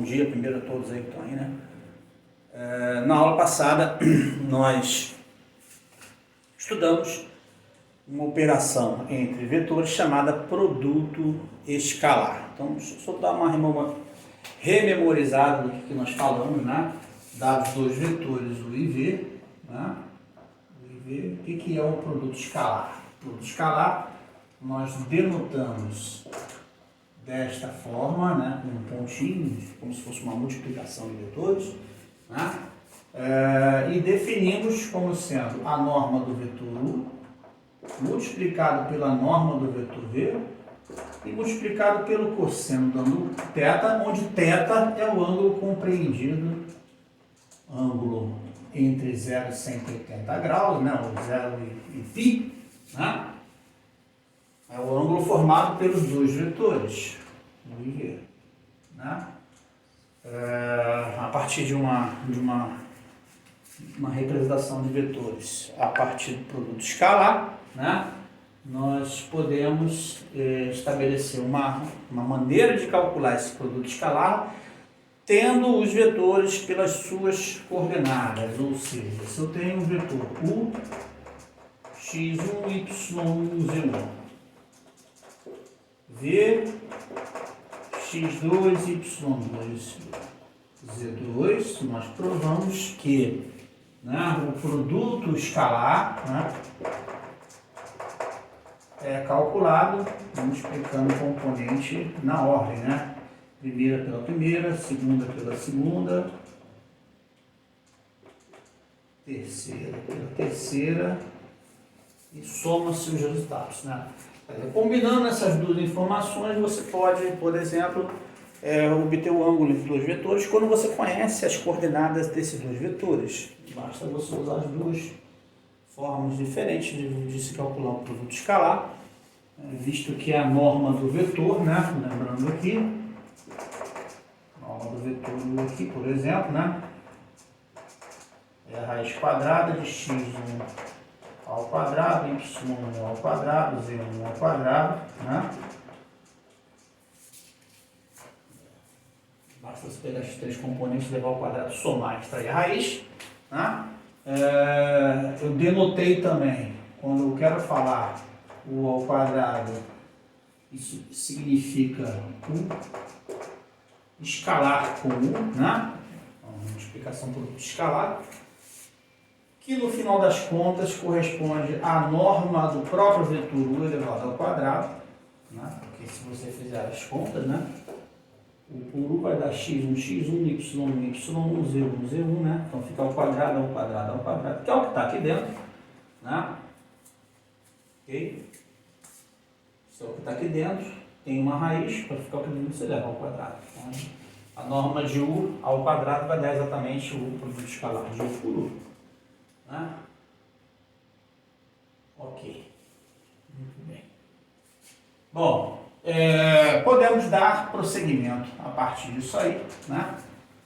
dia primeiro a todos aí que estão aí, né? Na aula passada nós estudamos uma operação entre vetores chamada produto escalar. Então, deixa eu só dar uma rememorizada do que nós falamos, né? Dados dois vetores, o IV, né? O que é um produto escalar? O produto escalar nós denotamos desta forma, né? Com um pontinho, como se fosse uma multiplicação de vetores, né? E definimos como sendo a norma do vetor U multiplicado pela norma do vetor V e multiplicado pelo cosseno do ângulo θ, onde θ é o ângulo compreendido, ângulo entre 0 e 180 graus, né? Ou 0 e π, né? É o ângulo formado pelos dois vetores, U e V, né? A partir de uma representação de vetores a partir do produto escalar, né? Nós podemos estabelecer uma maneira de calcular esse produto escalar tendo os vetores pelas suas coordenadas, ou seja, se eu tenho um vetor U, x1, y1, z1, V, x2, y2, z2, nós provamos que, né, o produto escalar, né, é calculado multiplicando o componente na ordem, né? Primeira pela primeira, segunda pela segunda, terceira pela terceira e soma-se os resultados, né? Combinando essas duas informações, você pode, por exemplo, obter o ângulo entre dois vetores quando você conhece as coordenadas desses dois vetores. Basta você usar as duas formas diferentes de se calcular o produto escalar, visto que a norma do vetor, né? Lembrando aqui, a norma do vetor aqui, por exemplo, né? É a raiz quadrada de x1 ao quadrado, y1 ao quadrado, z1 ao quadrado, né? Basta você pegar esses três componentes, levar ao quadrado, somar e extrair a raiz, né? Eu denotei também, quando eu quero falar U ao quadrado, isso significa U escalar com U, né? Uma multiplicação por U escalar, que no final das contas corresponde à norma do próprio vetor U elevado ao quadrado, né? Porque se você fizer as contas, né? O por U vai dar x1, y1, y1, z1, z1, né? Então fica ao quadrado, ao quadrado, ao quadrado, que é o que está aqui dentro, né? Ok? Isso é o que está aqui dentro. Tem uma raiz, para ficar o que você leva ao quadrado. Então, a norma de U ao quadrado vai dar exatamente o produto escalar de U por U. Né? Ok. Muito bem. Bom, podemos dar prosseguimento a partir disso aí, né?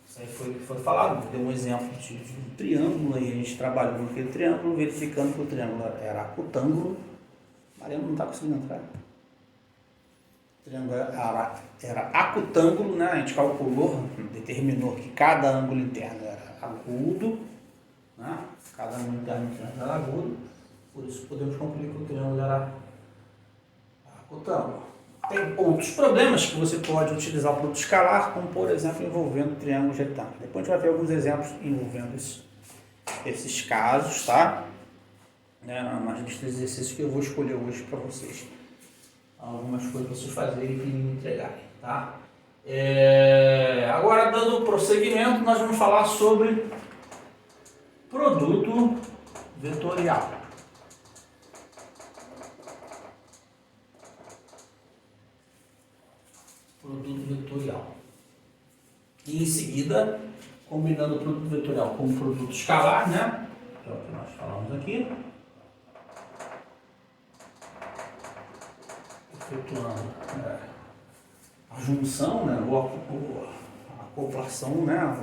Isso aí foi falado, deu um exemplo de um triângulo, aí a gente trabalhou naquele triângulo, verificando que o triângulo era acutângulo. Mariana não está conseguindo entrar. O triângulo era acutângulo, né? A gente calculou, determinou que cada ângulo interno era agudo, né? Cada ângulo interno era agudo, por isso podemos concluir que o triângulo era acutângulo. Tem outros problemas que você pode utilizar o produto escalar, como por exemplo envolvendo triângulos retângulos. Depois a gente vai ver alguns exemplos envolvendo esses casos, tá? Mas lista de exercícios que eu vou escolher hoje para vocês. Algumas coisas para vocês fazerem e me entregarem, tá? Agora, dando prosseguimento, nós vamos falar sobre produto vetorial. Produto vetorial. E em seguida, combinando o produto vetorial com o produto escalar, né? Que é o que nós falamos aqui. Efetuando a junção, né? Ou a acoplação, né?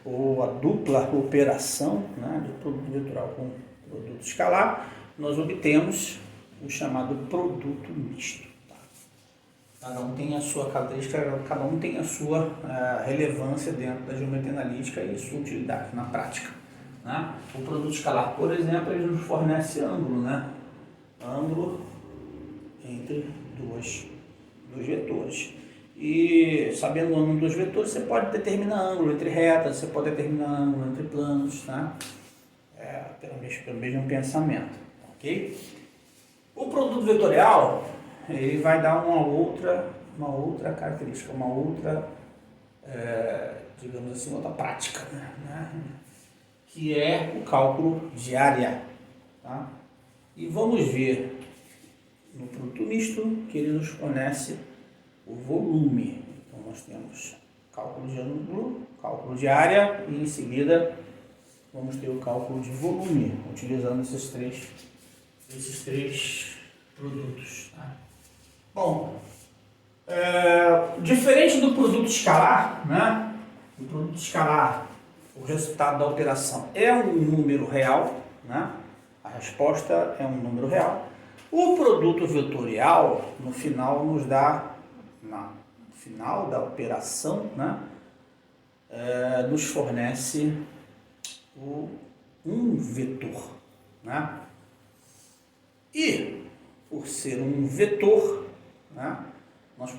Ou a dupla operação, né? Do produto vetorial com o produto escalar, nós obtemos o chamado produto misto. Cada um tem a sua característica, cada um tem a sua relevância dentro da geometria analítica e sua utilidade na prática. Né? O produto escalar, por exemplo, ele nos fornece ângulo, né? Ângulo entre dois vetores. E sabendo o ângulo dos vetores, você pode determinar ângulo entre retas, você pode determinar ângulo entre planos, tá? Pelo mesmo pensamento, ok? O produto vetorial, ele vai dar uma outra característica, uma outra, digamos assim, outra prática, né? Que é o cálculo de área, tá? E vamos ver no produto misto que ele nos fornece o volume. Então nós temos cálculo de ângulo, cálculo de área e em seguida vamos ter o cálculo de volume, utilizando esses três produtos. Tá? Bom, diferente do produto escalar, né? O produto escalar, o resultado da operação é um número real, né? A resposta é um número real. O produto vetorial, no final, nos dá, no final da operação, né? Nos fornece um vetor, né? E, por ser um vetor, né, nós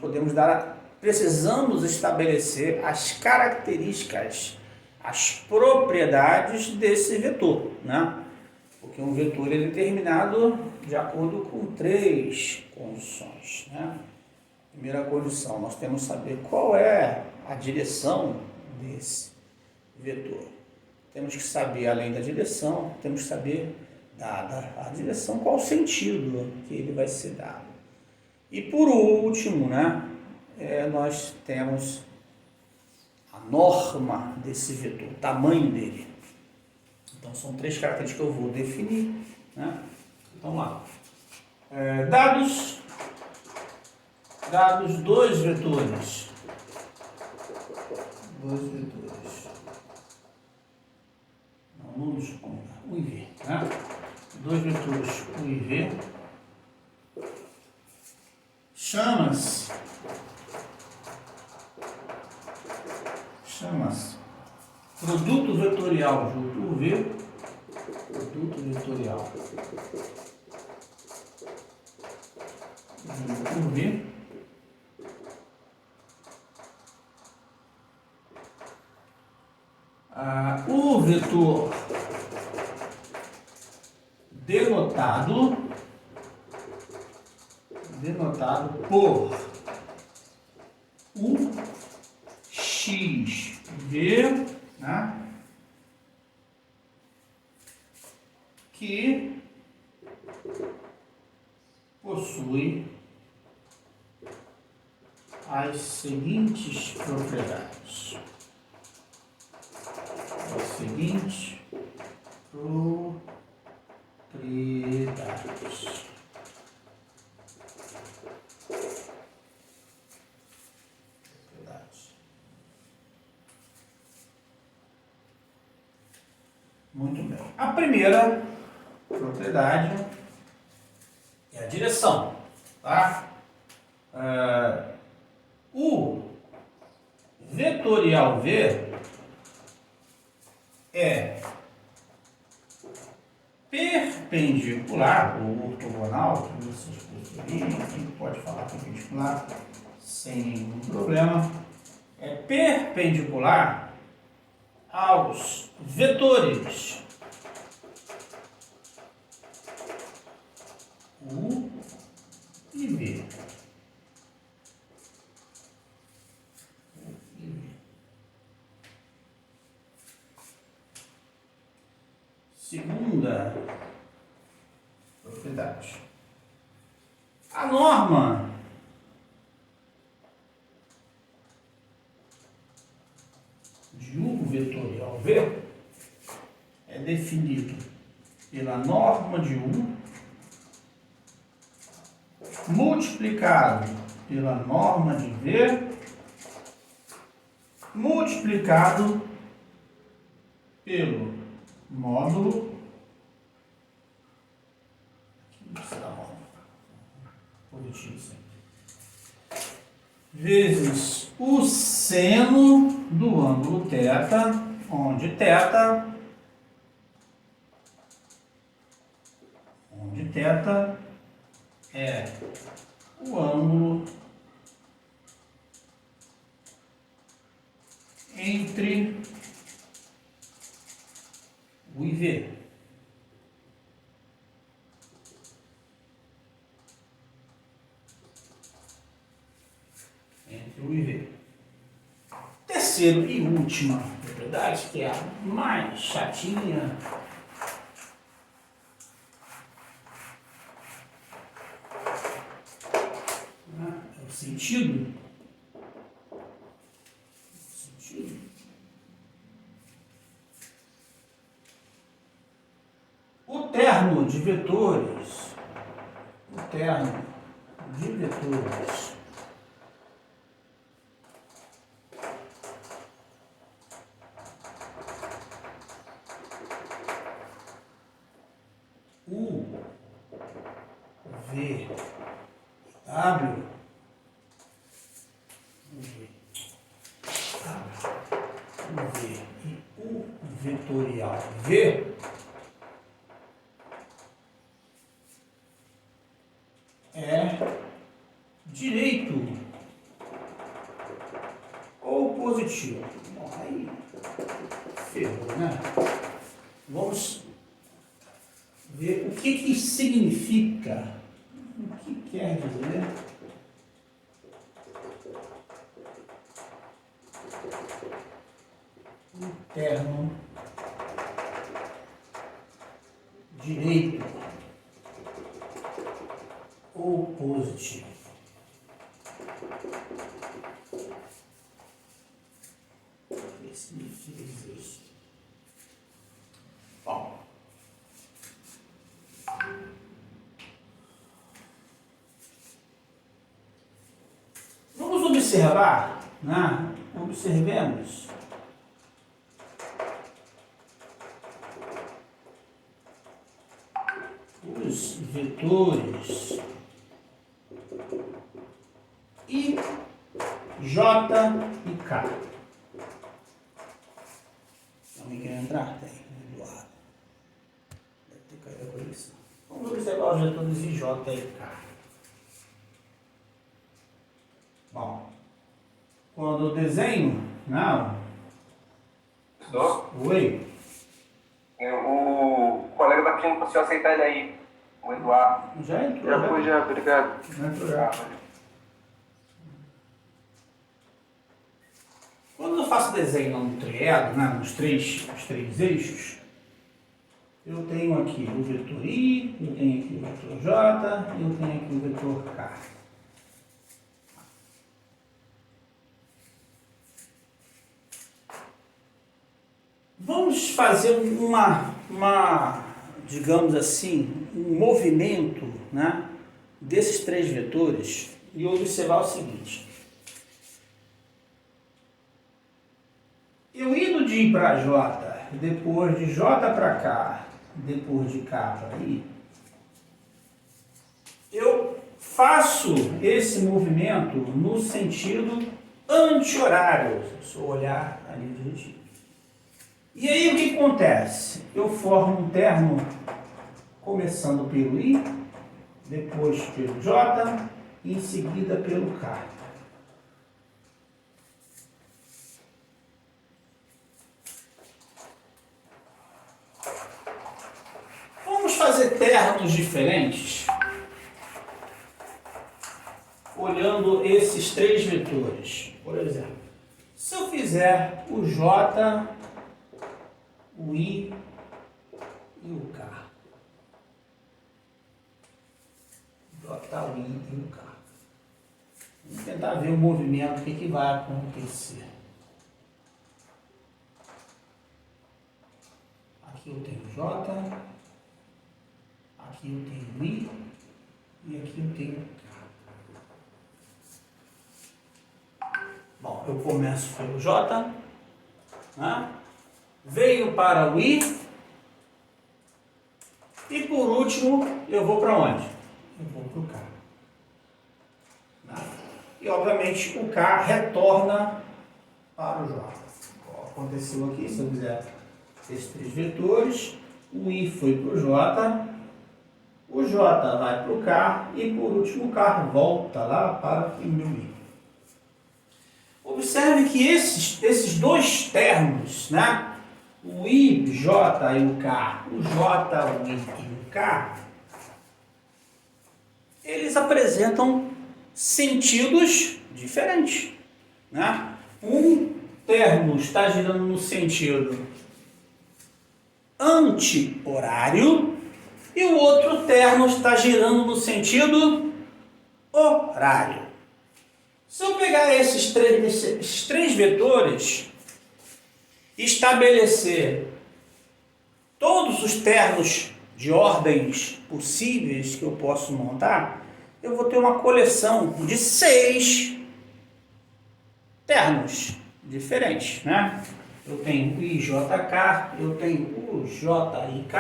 precisamos estabelecer as características, as propriedades desse vetor, né? Porque um vetor é determinado de acordo com 3 condições, né? Primeira condição, nós temos que saber qual é a direção desse vetor. Temos que saber, além da direção, temos que saber, dada a direção, qual o sentido que ele vai ser dado. E por último, né, nós temos a norma desse vetor, o tamanho dele. Então são 3 características que eu vou definir, né? Então lá, dados 2 vetores. 2 vetores. Não nos ponga, U e V, né? 2 vetores U e V. Chama-se produto vetorial junto U V, produto vetorial junto U V, o vetor denotado por UXV, né? Que possui as seguintes propriedades. Muito bem. A primeira propriedade é a direção, tá? O vetorial V é perpendicular ou ortogonal, que vocês preferirem, quem pode falar perpendicular sem nenhum problema, é perpendicular aos vetores U e V. Segunda propriedade. A norma de U vetorial V é definido pela norma de U multiplicado pela norma de V multiplicado pelo módulo, aqui não precisa da norma, positivo sempre, vezes o seno do ângulo θ, onde θ é o ângulo entre U e V. Entre U e V. Terceiro e última propriedade, que é a mais chatinha, é o sentido. O termo de vetores, U, V, W, U, V e U vetorial V é direito ou positivo. Bom, aí ferrou, né? Vamos ver o que significa, o que quer dizer o termo direito ou positivo. O que significa dizer isso? Bom, vamos observar, né? Observemos os vetores I, J e K. Alguém quer entrar? Tem, Eduardo. Deve ter caído a conexão. Vamos observar os vetores I, J e K. Bom, quando eu desenho, não. Estou? Oi. O colega tá pedindo para o senhor aceitar ele aí, o Eduardo. Já entrou. Já foi, já, obrigado. Já entrou, já. Quando eu faço desenho no triângulo, né, nos três eixos, eu tenho aqui o vetor I, eu tenho aqui o vetor J e eu tenho aqui o vetor K. Vamos fazer digamos assim, um movimento, né, desses três vetores e observar o seguinte. Eu indo de I para J, depois de J para K, depois de K para I, eu faço esse movimento no sentido anti-horário, se eu olhar ali direitinho. E aí o que acontece? Eu formo um termo começando pelo I, depois pelo J e em seguida pelo K. Vamos fazer termos diferentes olhando esses três vetores. Por exemplo, se eu fizer o J, o I e o K. J, o I e o K. Vamos tentar ver o movimento, o que vai acontecer. Aqui eu tenho J, aqui eu tenho I e aqui eu tenho K. Bom, eu começo pelo J, né? Venho para o I e por último eu vou para onde? Eu vou para o K. Tá? e, obviamente, o K retorna para o J. Aconteceu aqui, se eu fizer esses 3 vetores, o I foi para o J vai para o K e, por último, o K volta lá para o meu I. Observe que esses 2 termos, né? O I, J e o K, o J, o I e o K, eles apresentam sentidos diferentes, né? Um termo está girando no sentido anti-horário e o outro termo está girando no sentido horário. Se eu pegar esses três vetores e estabelecer todos os termos de ordens possíveis que eu posso montar, eu vou ter uma coleção de 6 termos diferentes, né? Eu tenho o IJK, eu tenho o JIK.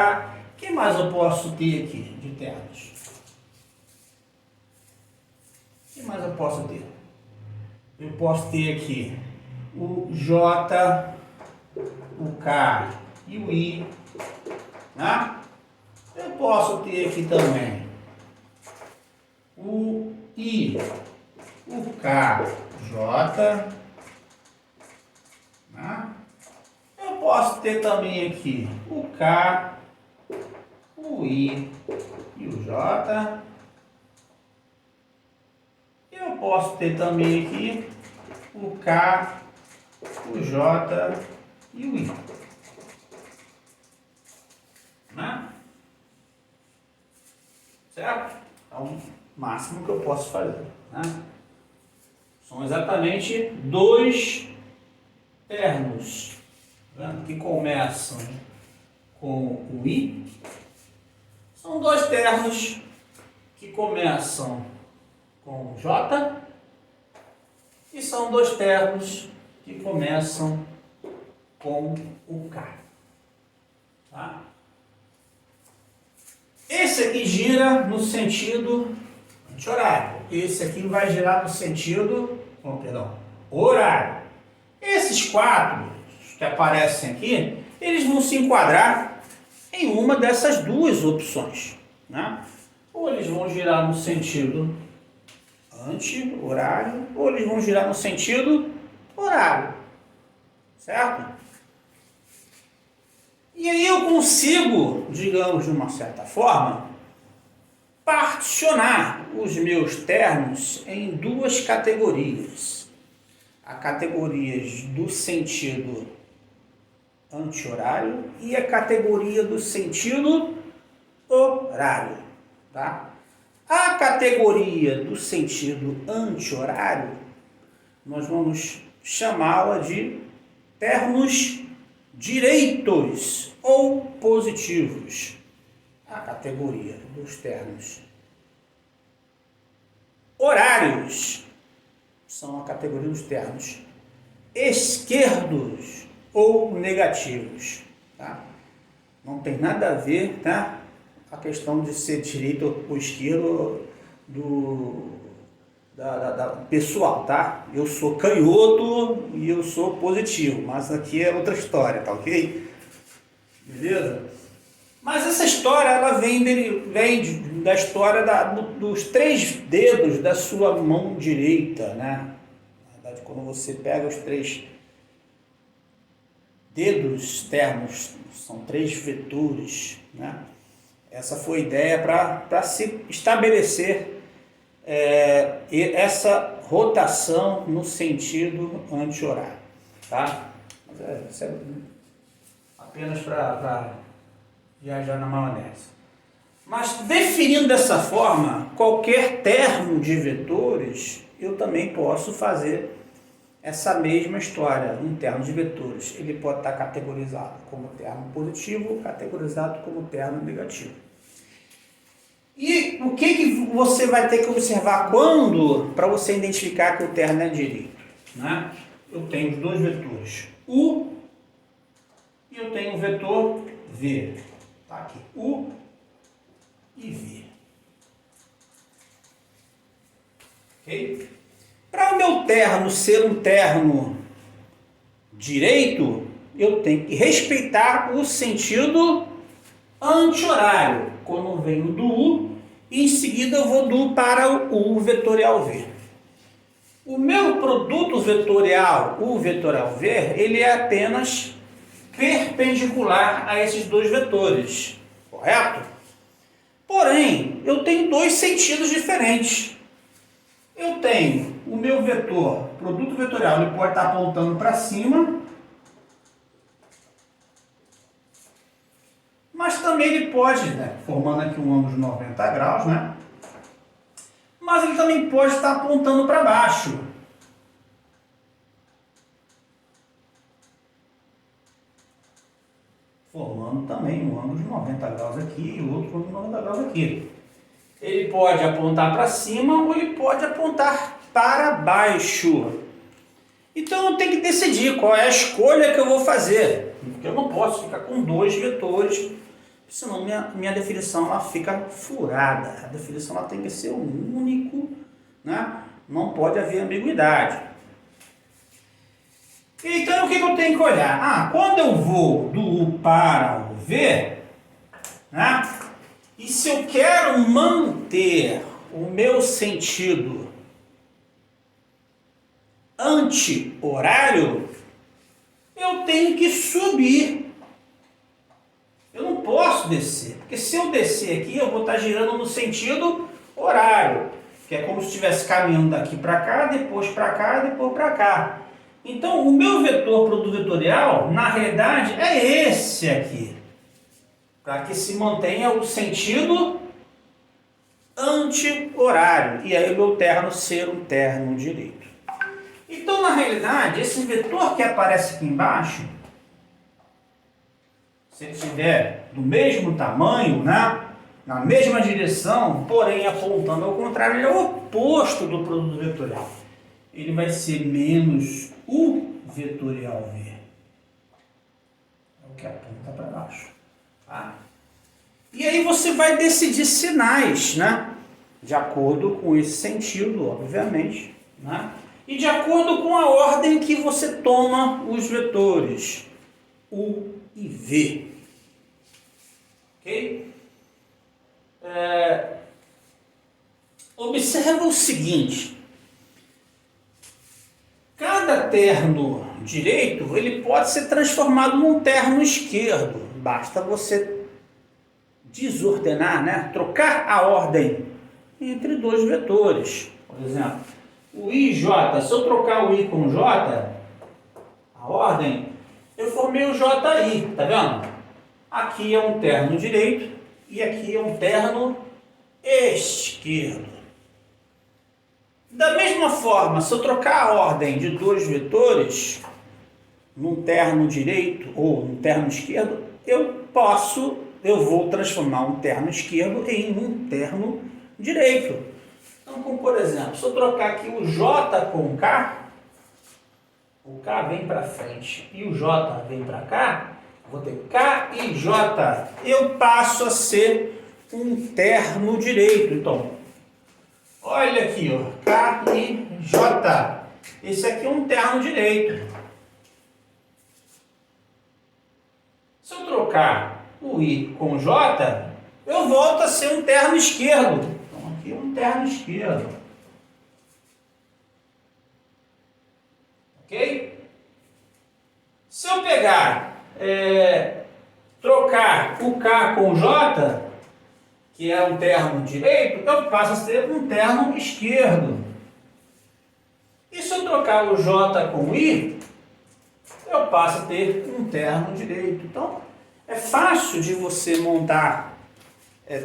O que mais eu posso ter aqui de termos? O que mais eu posso ter? Eu posso ter aqui o J, o K e o I, né? Eu posso ter aqui também o I, o K, J, né? Eu posso ter também aqui o K, o I e o J. Eu posso ter também aqui o K, o J e o I. Né? Certo? É o máximo que eu posso fazer. Né? São exatamente 2 termos, né, que começam com o I. São 2 termos que começam com o J. E são 2 termos que começam com o K. Tá? Esse aqui gira no sentido anti-horário. Esse aqui vai girar no sentido, horário. Esses 4 que aparecem aqui, eles vão se enquadrar em uma dessas 2 opções. Né? Ou eles vão girar no sentido anti-horário, ou eles vão girar no sentido horário. Certo? E aí eu consigo, digamos de uma certa forma, particionar os meus termos em 2 categorias. A categoria do sentido anti-horário e a categoria do sentido horário. Tá? A categoria do sentido anti-horário, nós vamos chamá-la de termos direitos ou positivos. A categoria dos termos horários são a categoria dos termos esquerdos ou negativos. Tá? Não tem nada a ver, tá? A questão de ser direito ou esquerdo da pessoal, tá? Eu sou canhoto e eu sou positivo, mas aqui é outra história, tá ok? Beleza? Mas essa história, ela vem da história dos 3 dedos da sua mão direita, né? Na verdade, quando você pega os 3 dedos termos, são 3 vetores, né? Essa foi a ideia para se estabelecer essa rotação no sentido anti-horário, tá? Mas isso é apenas para viajar na maionese. Mas definindo dessa forma, qualquer termo de vetores, eu também posso fazer essa mesma história. Um termo de vetores, ele pode estar categorizado como termo positivo, categorizado como termo negativo. E o que você vai ter que observar para você identificar que o termo é direito? Né? Eu tenho os 2 vetores, U e eu tenho o vetor V. Tá aqui, U e V. Ok? Para meu terno ser um terno direito, eu tenho que respeitar o sentido anti-horário. Quando eu venho do U, e em seguida eu vou do U para o U vetorial V. O meu produto vetorial, U vetorial V, ele é apenas perpendicular a esses dois vetores, correto? Porém, eu tenho dois sentidos diferentes. Eu tenho o meu vetor, produto vetorial, ele pode estar apontando para cima, mas também ele pode, né, formando aqui um ângulo de 90 graus, né? Mas ele também pode estar apontando para baixo. Formando também um ângulo de 90 graus aqui e outro ângulo de 90 graus aqui. Ele pode apontar para cima ou ele pode apontar para baixo. Então eu tenho que decidir qual é a escolha que eu vou fazer. Porque eu não posso ficar com dois vetores, senão minha definição ela fica furada. A definição ela tem que ser um único, né? Não pode haver ambiguidade. Então o que eu tenho que olhar? Quando eu vou do U para o V, né? E se eu quero manter o meu sentido anti-horário, eu tenho que subir. Eu não posso descer, porque se eu descer aqui, eu vou estar girando no sentido horário, que é como se estivesse caminhando daqui para cá, depois para cá, depois para cá. Então, o meu vetor produto vetorial, na realidade, é esse aqui, para que se mantenha o sentido anti-horário, e aí o meu terno ser um terno direito. Então, na realidade, esse vetor que aparece aqui embaixo, se ele estiver do mesmo tamanho, né, na mesma direção, porém apontando ao contrário, ele é o oposto do produto vetorial. Ele vai ser menos U vetorial V. É o que aponta para baixo. Tá? E aí você vai decidir sinais, né? De acordo com esse sentido, obviamente, né? E de acordo com a ordem que você toma os vetores U e V. Ok? Observa o seguinte. Cada terno direito, ele pode ser transformado num terno esquerdo. Basta você desordenar, né? Trocar a ordem entre dois vetores. Por exemplo, o I e J. Se eu trocar o I com o J, a ordem, eu formei o JI, tá vendo? Aqui é um terno direito e aqui é um terno esquerdo. Da mesma forma, se eu trocar a ordem de dois vetores, num terno direito ou num terno esquerdo, eu vou transformar um terno esquerdo em um terno direito. Então, como por exemplo, se eu trocar aqui o J com o K vem para frente e o J vem para cá, vou ter K e J, eu passo a ser um terno direito. Então, olha aqui, ó, K e J. Esse aqui é um terno direito. Se eu trocar o I com o J, eu volto a ser um terno esquerdo. Então aqui é um terno esquerdo. Ok? Se eu pegar, trocar o K com o J, que é um terno direito, eu passo a ser um terno esquerdo. E se eu trocar o J com o I, eu passo a ter um terno direito. Então, é fácil de você montar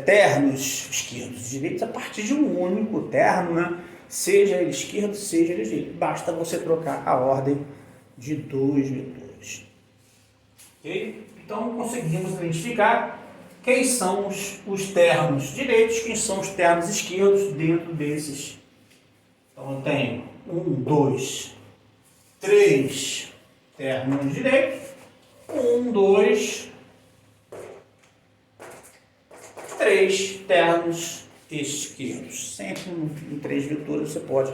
ternos esquerdos e direitos a partir de um único terno, né? Seja ele esquerdo, seja ele direito. Basta você trocar a ordem de dois vetores. Ok? Então, conseguimos identificar quem são os ternos direitos, quem são os ternos esquerdos dentro desses. Então, eu tenho 1, 2, 3 ternos direitos. 1, 2, 3 ternos esquerdos. Sempre em 3 vetores você pode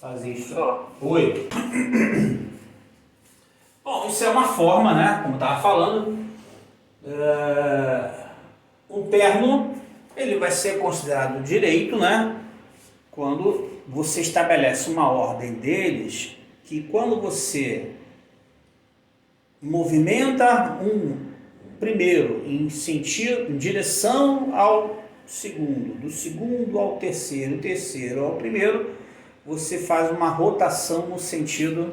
fazer isso. Tô. Oi. Bom, isso é uma forma, né? Como eu estava falando, um termo ele vai ser considerado direito, né? Quando você estabelece uma ordem deles, que quando você movimenta um primeiro em sentido, em direção ao segundo, do segundo ao terceiro, terceiro ao primeiro, você faz uma rotação no sentido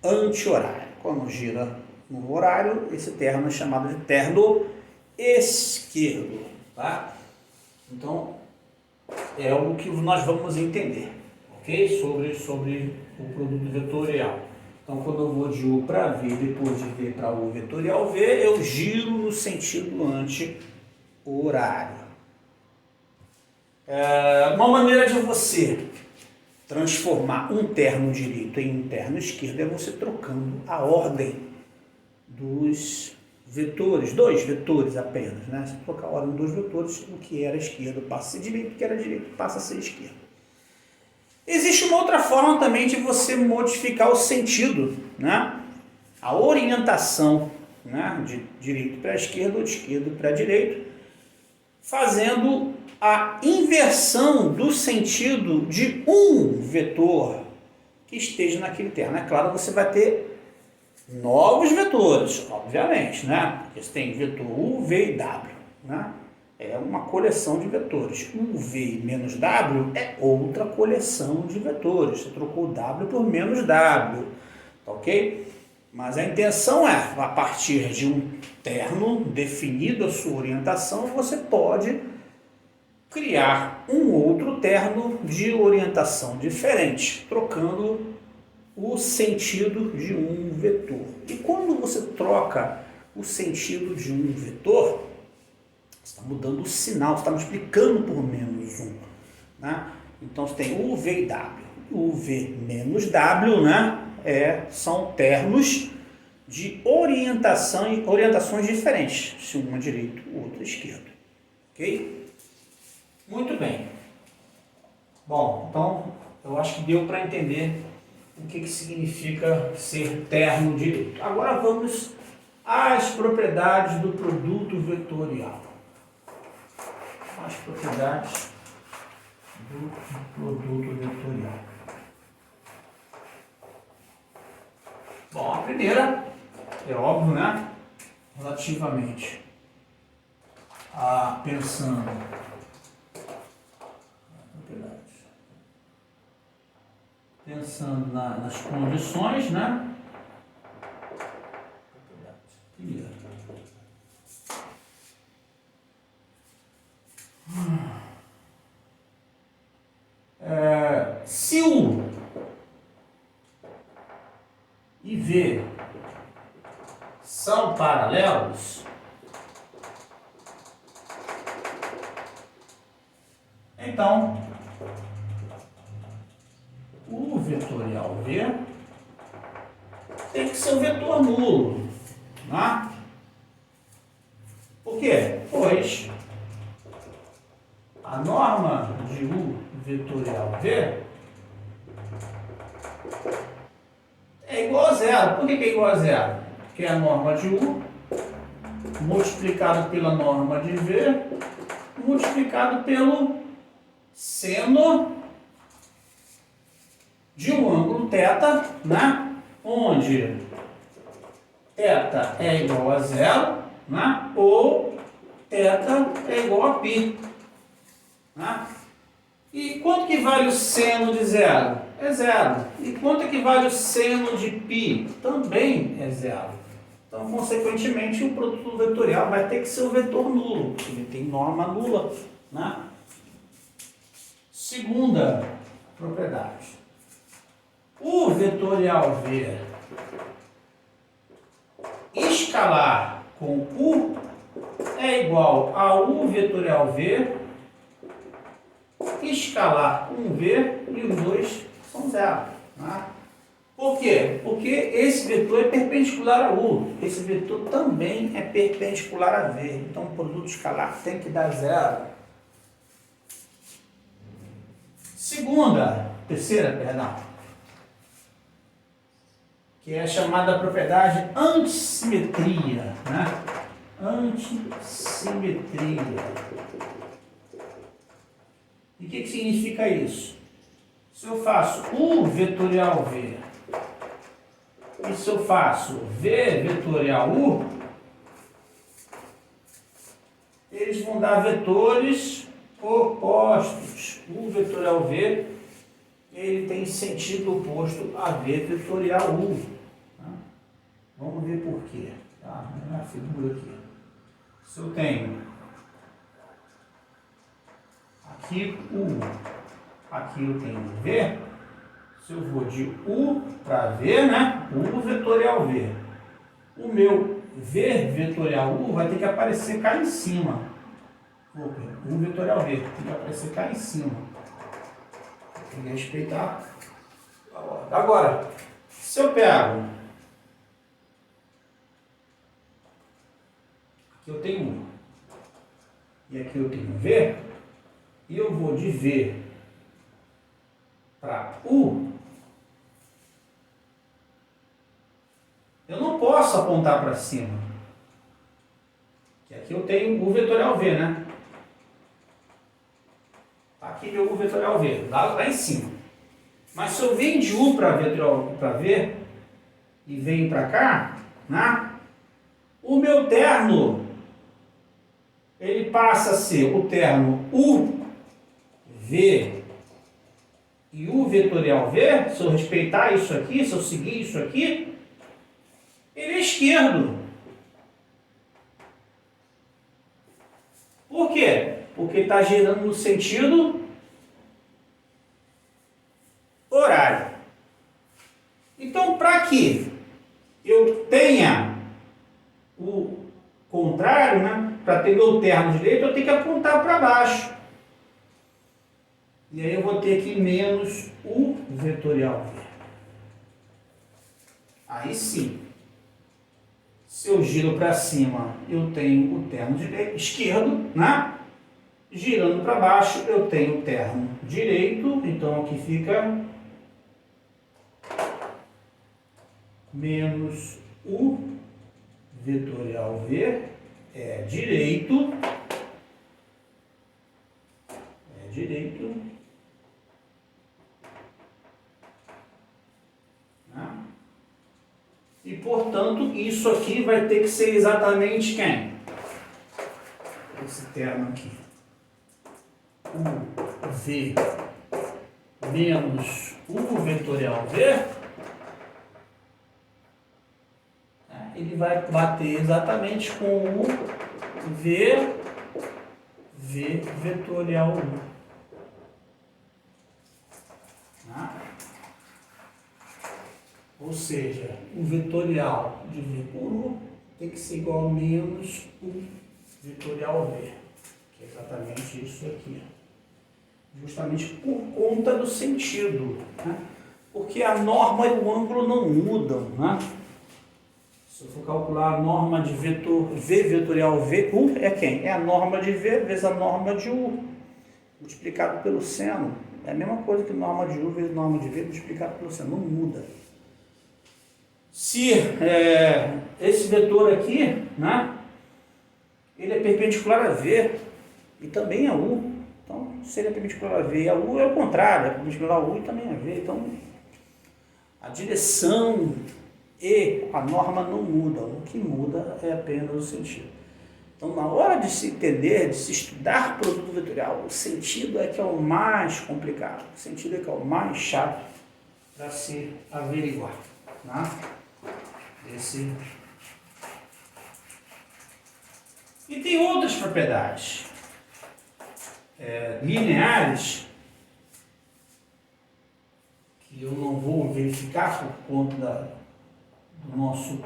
anti-horário. Quando gira no horário, esse terno é chamado de terno esquerdo, tá? Então, é o que nós vamos entender, ok? Sobre o produto vetorial. Então, quando eu vou de U para V, depois de V para U vetorial V, eu giro no sentido anti-horário. Uma maneira de você transformar um terno direito em um terno esquerdo é você trocando a ordem dos vetores, dois vetores apenas, né? Você trocar a ordem dos vetores, o que era esquerdo passa a ser direito, o que era direito passa a ser esquerdo. Existe uma outra forma também de você modificar o sentido, né? A orientação, né? De direito para esquerda ou de esquerdo para direito, fazendo a inversão do sentido de um vetor que esteja naquele termo. É claro, você vai ter novos vetores, obviamente, né? Porque você tem vetor U, V e W, né? É uma coleção de vetores. U, V menos W é outra coleção de vetores. Você trocou W por menos W, tá ok? Mas a intenção é, a partir de um terno definido a sua orientação, você pode criar um outro terno de orientação diferente, trocando o sentido de um vetor. E quando você troca o sentido de um vetor, você está mudando o sinal, você está multiplicando por menos um, né? Então você tem U, V e W. U, V menos W, né? São termos de orientações diferentes, se um é direito, o outro é esquerdo. Ok? Muito bem. Bom, então eu acho que deu para entender o que significa ser terno direito. Agora vamos às propriedades do produto vetorial. As propriedades do produto vetorial. Bom, a primeira é óbvio, né? Relativamente a pensando nas condições, né? Primeira. Se U e V são paralelos, então o vetorial V tem que ser um vetor nulo, né? Por quê? Pois a norma de U vetorial V é igual a zero. Por que é igual a zero? Porque a norma de U multiplicado pela norma de V multiplicado pelo seno de um ângulo θ, né? Onde θ é igual a zero, né? Ou θ é igual a π. Né? E quanto que vale o seno de zero? É zero. E quanto que vale o seno de π? Também é zero. Então, consequentemente, o produto vetorial vai ter que ser o vetor nulo, porque ele tem norma nula. Né? Segunda propriedade. O vetorial V escalar com U é igual a U vetorial V escalar com V e os dois são zero. Né? Por quê? Porque esse vetor é perpendicular a U. Esse vetor também é perpendicular a V. Então, o produto escalar tem que dar zero. Terceira, perdão, que é a chamada propriedade antissimetria, né? Antissimetria. E o que significa isso? Se eu faço U vetorial V e se eu faço V vetorial U, eles vão dar vetores opostos. U vetorial V, ele tem sentido oposto a V vetorial U. Tá? Vamos ver por quê. Tá? Na figura aqui. Se eu tenho aqui U, aqui eu tenho V, se eu vou de U para V, né? U vetorial V. O meu V vetorial U vai ter que aparecer cá em cima. U vetorial V, tem que aparecer cá em cima. Tem que respeitar a ordem. Agora, se eu pego, aqui eu tenho U, e aqui eu tenho V, e eu vou de V para U, eu não posso apontar para cima. Que aqui eu tenho U vetorial V, né? Aqui meu U vetorial V, lá em cima. Mas se eu venho de U para V e venho para cá, né? O meu terno, ele passa a ser o terno U, V e U vetorial V. Se eu respeitar isso aqui, se eu seguir isso aqui, ele é esquerdo. Por quê? Porque está girando no sentido horário. Então, para que eu tenha o contrário, né? Para ter meu terno direito, eu tenho que apontar para baixo. E aí eu vou ter aqui menos U vetorial V. Aí sim. Se eu giro para cima, eu tenho o terno esquerdo, né? Girando para baixo, eu tenho o terno direito. Então aqui fica menos U vetorial V é direito. Né? E, portanto, isso aqui vai ter que ser exatamente quem? Esse termo aqui. U, V, menos U vetorial V. Ele vai bater exatamente com o V vetorial U. Ou seja, o vetorial de V por U tem que ser igual a menos U vetorial V, que é exatamente isso aqui. Justamente por conta do sentido, né? Porque a norma e o ângulo não mudam, né? Se eu for calcular a norma de vetor V vetorial VU, é quem? É a norma de V vezes a norma de U, multiplicado pelo seno. É a mesma coisa que norma de U vezes norma de V multiplicado pelo seno, não muda. Se esse vetor aqui, né, ele é perpendicular a V e também a U. Então, se ele é perpendicular a V e a U, é o contrário, é perpendicular a U e também a V. Então, a direção e a norma não mudam, o que muda é apenas o sentido. Então, na hora de se entender, de se estudar produto vetorial, o sentido é que é o mais complicado, o sentido é que é o mais chato para se averiguar. Né? E tem outras propriedades lineares que eu não vou verificar por conta do nosso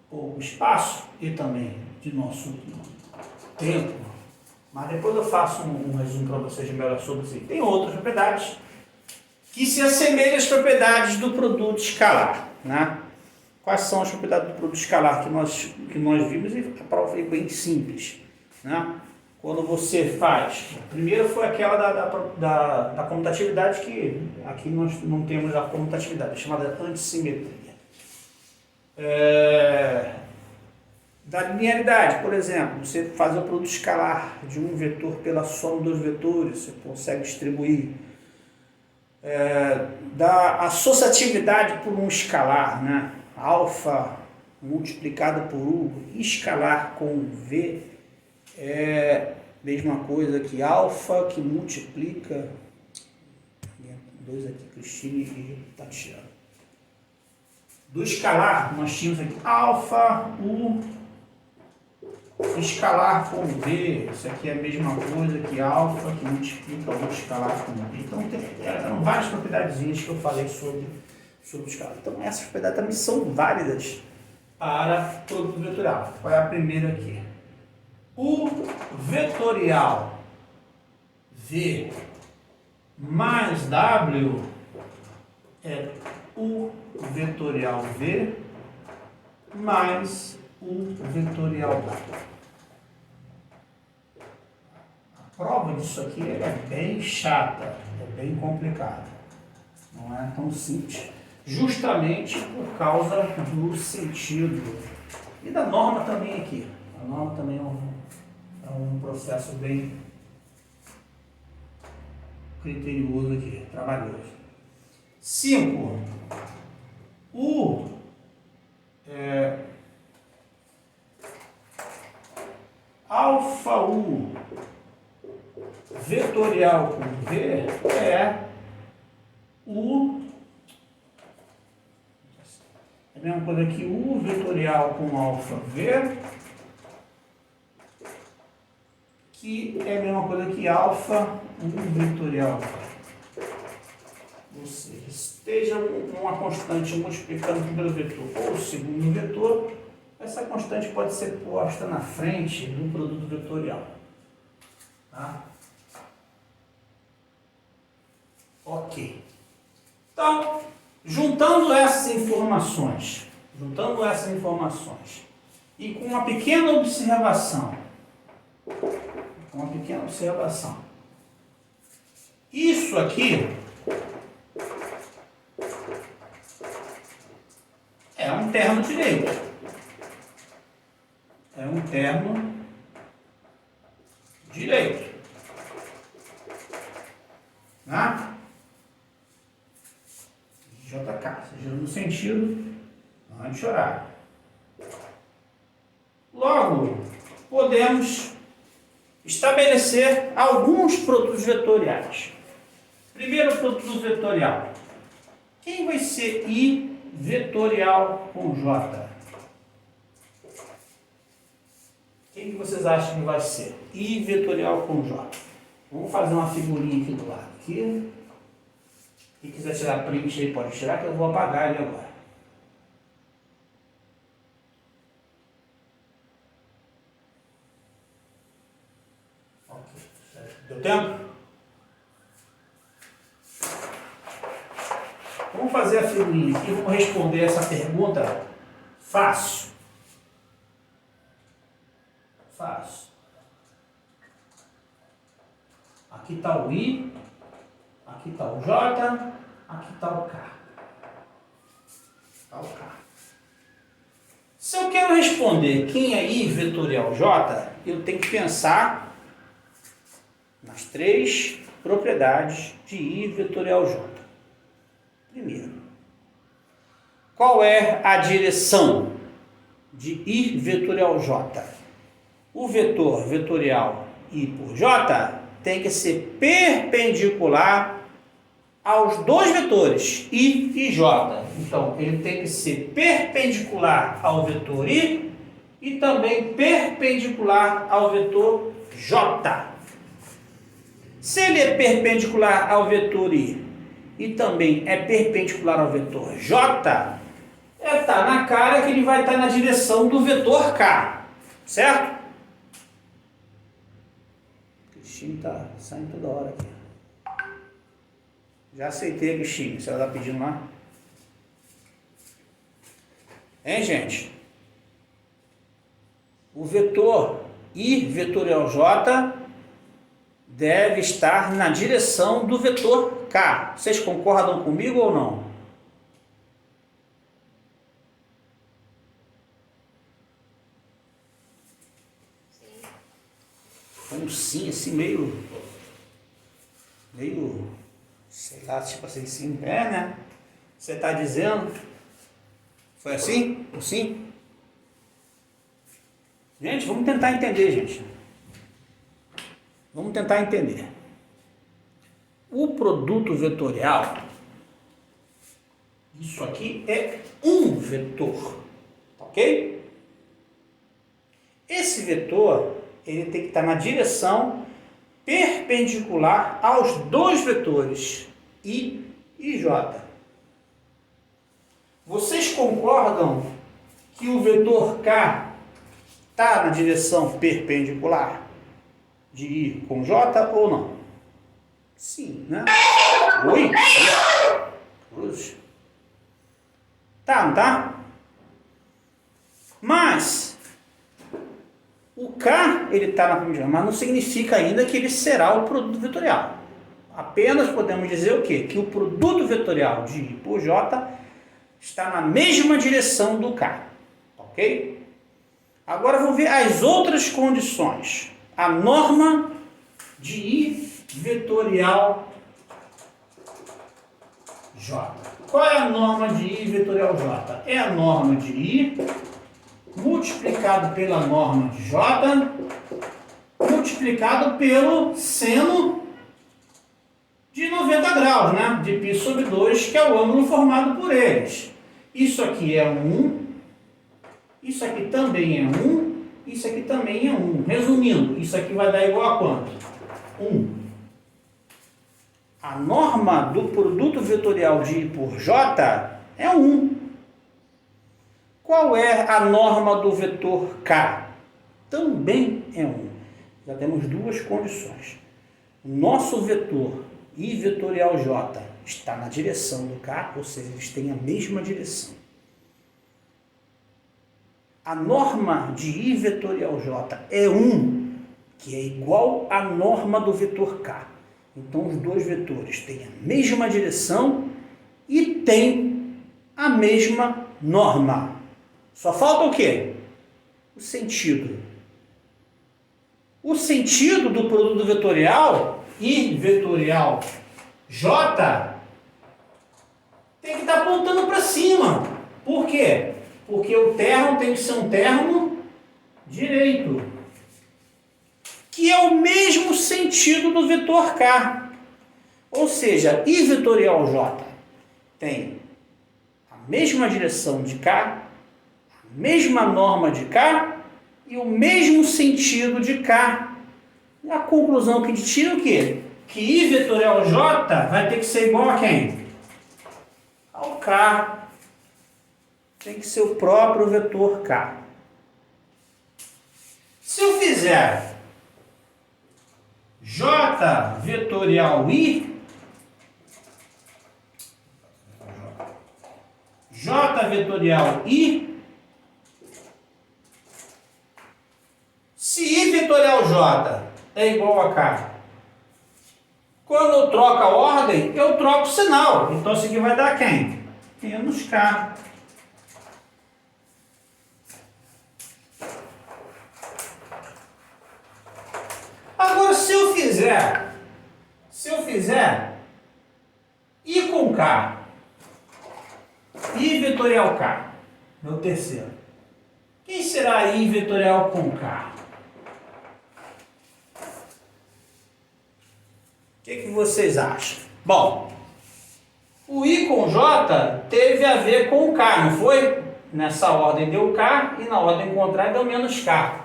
pouco espaço e também de nosso tempo, mas depois eu faço um resumo para vocês melhor sobre isso. Tem outras propriedades que se assemelham às propriedades do produto escalar, né? Quais são as propriedades do produto escalar que nós vimos? E a prova foi bem simples, né? quando você faz, primeiro foi aquela da comutatividade, que aqui nós não temos a comutatividade, é chamada antissimetria. Da linearidade, por exemplo, você faz o produto escalar de um vetor pela soma dos vetores, você consegue distribuir. Da associatividade por um escalar, né? Alfa multiplicado por U, escalar com V é a mesma coisa que alfa que multiplica, dois aqui, Cristine e Tatiana. Do escalar, nós tínhamos aqui alfa, U, escalar com V, isso aqui é a mesma coisa que alfa que multiplica o escalar com V. Então, eram várias propriedadezinhas que eu falei sobre o escalar. Então, essas propriedades também são válidas para produto vetorial. Qual é a primeira aqui? O vetorial V mais W é o vetorial V mais o vetorial W. A prova disso aqui é bem chata, é bem complicada. Não é tão simples. Justamente por causa do sentido. E da norma também aqui. A norma também é um processo bem criterioso aqui, trabalhoso. 5. O alfa U vetorial com V é a mesma coisa que U vetorial com alfa V, que é a mesma coisa que alfa U vetorial V. Ou seja, esteja uma constante multiplicando o primeiro vetor ou o segundo vetor, essa constante pode ser posta na frente do produto vetorial. Tá? Ok. Então, juntando essas informações e com uma pequena observação, isso aqui é um termo direito. É um termo direito. Né? JK, seja no sentido anti-horário. Logo, podemos estabelecer alguns produtos vetoriais. Primeiro produto vetorial. Quem vai ser I vetorial com J? Quem que vocês acham que vai ser I vetorial com J? Vamos fazer uma figurinha aqui do lado. Aqui. Quem quiser tirar print aí pode tirar, que eu vou apagar ele agora. Ok. Deu tempo? Vamos fazer a figurinha aqui, vamos responder essa pergunta fácil. Fácil. Aqui está o I, aqui está o J, aqui está o K. Se eu quero responder quem é I vetorial J, eu tenho que pensar nas três propriedades de I vetorial J. Primeiro, qual é a direção de I vetorial J? O vetor vetorial I por J tem que ser perpendicular aos dois vetores, I e J. Então, ele tem que ser perpendicular ao vetor I e também perpendicular ao vetor J. Se ele é perpendicular ao vetor I e também é perpendicular ao vetor J, está na cara que ele vai estar na direção do vetor K, certo? Cristina está saindo toda hora aqui. Já aceitei a Cristina, se ela está pedindo lá. Hein, gente? O vetor I vetorial J deve estar na direção do vetor K. Vocês concordam comigo ou não? Um sim, assim, meio, sei lá, tipo assim, sim, né? Você está dizendo? Foi assim? Um sim? Gente, vamos tentar entender, gente. Vamos tentar entender. O produto vetorial, isso aqui é um vetor, ok? Esse vetor, ele tem que estar na direção perpendicular aos dois vetores, I e J. Vocês concordam que o vetor K está na direção perpendicular de I com J ou não? Sim, né? Oi? Cruz. Tá, não tá? Mas o K, ele está na perpendicular, mas não significa ainda que ele será o produto vetorial. Apenas podemos dizer o quê? Que o produto vetorial de I por J está na mesma direção do K. Ok? Agora vamos ver as outras condições. A norma de I vetorial J. Qual é a norma de I vetorial J? É a norma de I multiplicado pela norma de J multiplicado pelo seno de 90 graus, né? De π sobre 2, que é o ângulo formado por eles. Isso aqui é 1, isso aqui também é 1, isso aqui também é 1. Resumindo, isso aqui vai dar igual a quanto? 1. A norma do produto vetorial de I por J é 1. Qual é a norma do vetor K? Também é 1. Já temos duas condições. O nosso vetor I vetorial J está na direção do K, ou seja, eles têm a mesma direção. A norma de I vetorial J é 1, que é igual à norma do vetor K. Então, os dois vetores têm a mesma direção e têm a mesma norma. Só falta o quê? O sentido. O sentido do produto vetorial, I vetorial J, tem que estar apontando para cima. Por quê? Porque o termo tem que ser um termo direito, que é o mesmo sentido do vetor K. Ou seja, I vetorial J tem a mesma direção de K, a mesma norma de K e o mesmo sentido de K. E a conclusão que a gente tira é o quê? Que I vetorial J vai ter que ser igual a quem? Ao K. Tem que ser o próprio vetor K. Se eu fizer J vetorial I, J vetorial I, se I vetorial J é igual a K, quando eu troco a ordem, eu troco o sinal. Então isso aqui vai dar quem? Menos K. Agora, se eu fizer I com K, I vetorial K, meu terceiro, quem será I vetorial com K? O que vocês acham? Bom, o I com J teve a ver com o K, não foi? Nessa ordem deu K e na ordem contrária deu menos K.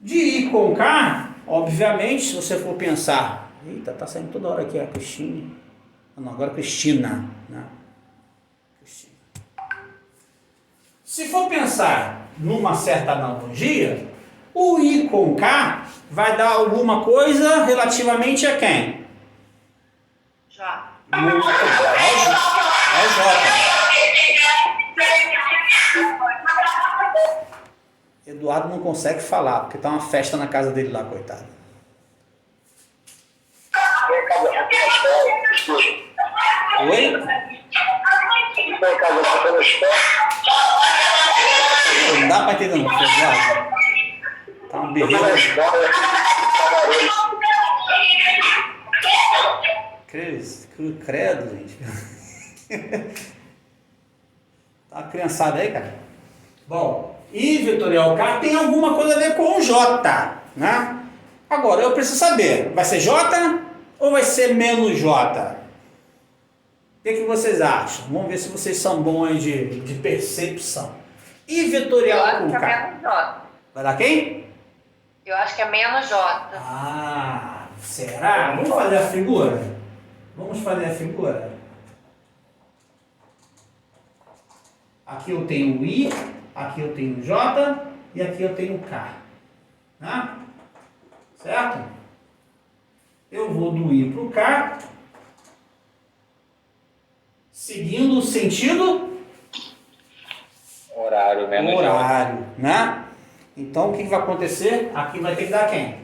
De I com K, obviamente, se você for pensar... Eita, tá saindo toda hora aqui a Cristina. Não, agora Cristina. Né? Cristina. Se for pensar numa certa analogia, o I com K vai dar alguma coisa relativamente a quem? Já. Ao J. Eduardo lado não consegue falar, porque tá uma festa na casa dele lá, coitado. Oi? Não dá pra entender não, Eduardo. Tá um berreiro. Credo, gente. Tá uma criançada aí, cara? Bom, I vetorial K tem alguma coisa a ver com o J, né? Agora, eu preciso saber, vai ser J ou vai ser menos J? O que vocês acham? Vamos ver se vocês são bons de percepção. I vetorial com Eu acho que é K. menos J. Vai dar quem? Eu acho que é menos J. Ah, será? Vamos fazer a figura? Vamos fazer a figura? Aqui eu tenho o I, aqui eu tenho o J e aqui eu tenho o K. Né? Certo? Eu vou do I para o K, seguindo o sentido Horário menos horário, né? Então o que vai acontecer? Aqui vai ter que dar quem?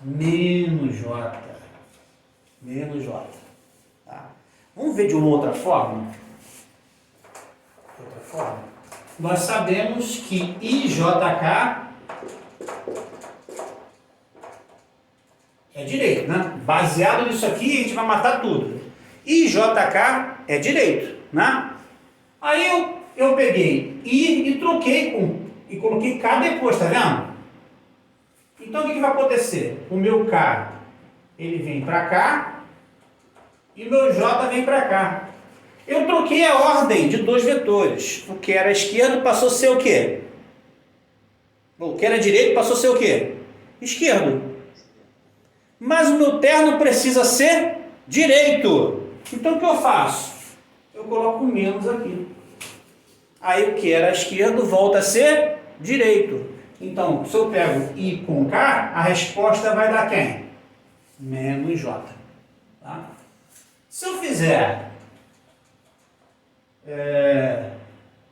Menos J. Menos J. Tá? Vamos ver de uma outra forma? Outra forma? Nós sabemos que IJK é direito, né? Baseado nisso aqui, a gente vai matar tudo. IJK é direito, né? Aí eu peguei I e troquei e coloquei K depois, tá vendo? Então o que vai acontecer? O meu K, ele vem para cá e o meu J vem para cá. Eu troquei a ordem de dois vetores. O que era esquerdo passou a ser o quê? O que era direito passou a ser o quê? Esquerdo. Mas o meu terno precisa ser direito. Então o que eu faço? Eu coloco menos aqui. Aí o que era esquerdo volta a ser direito. Então, se eu pego I com K, a resposta vai dar quem? Menos J. Tá? Se eu fizer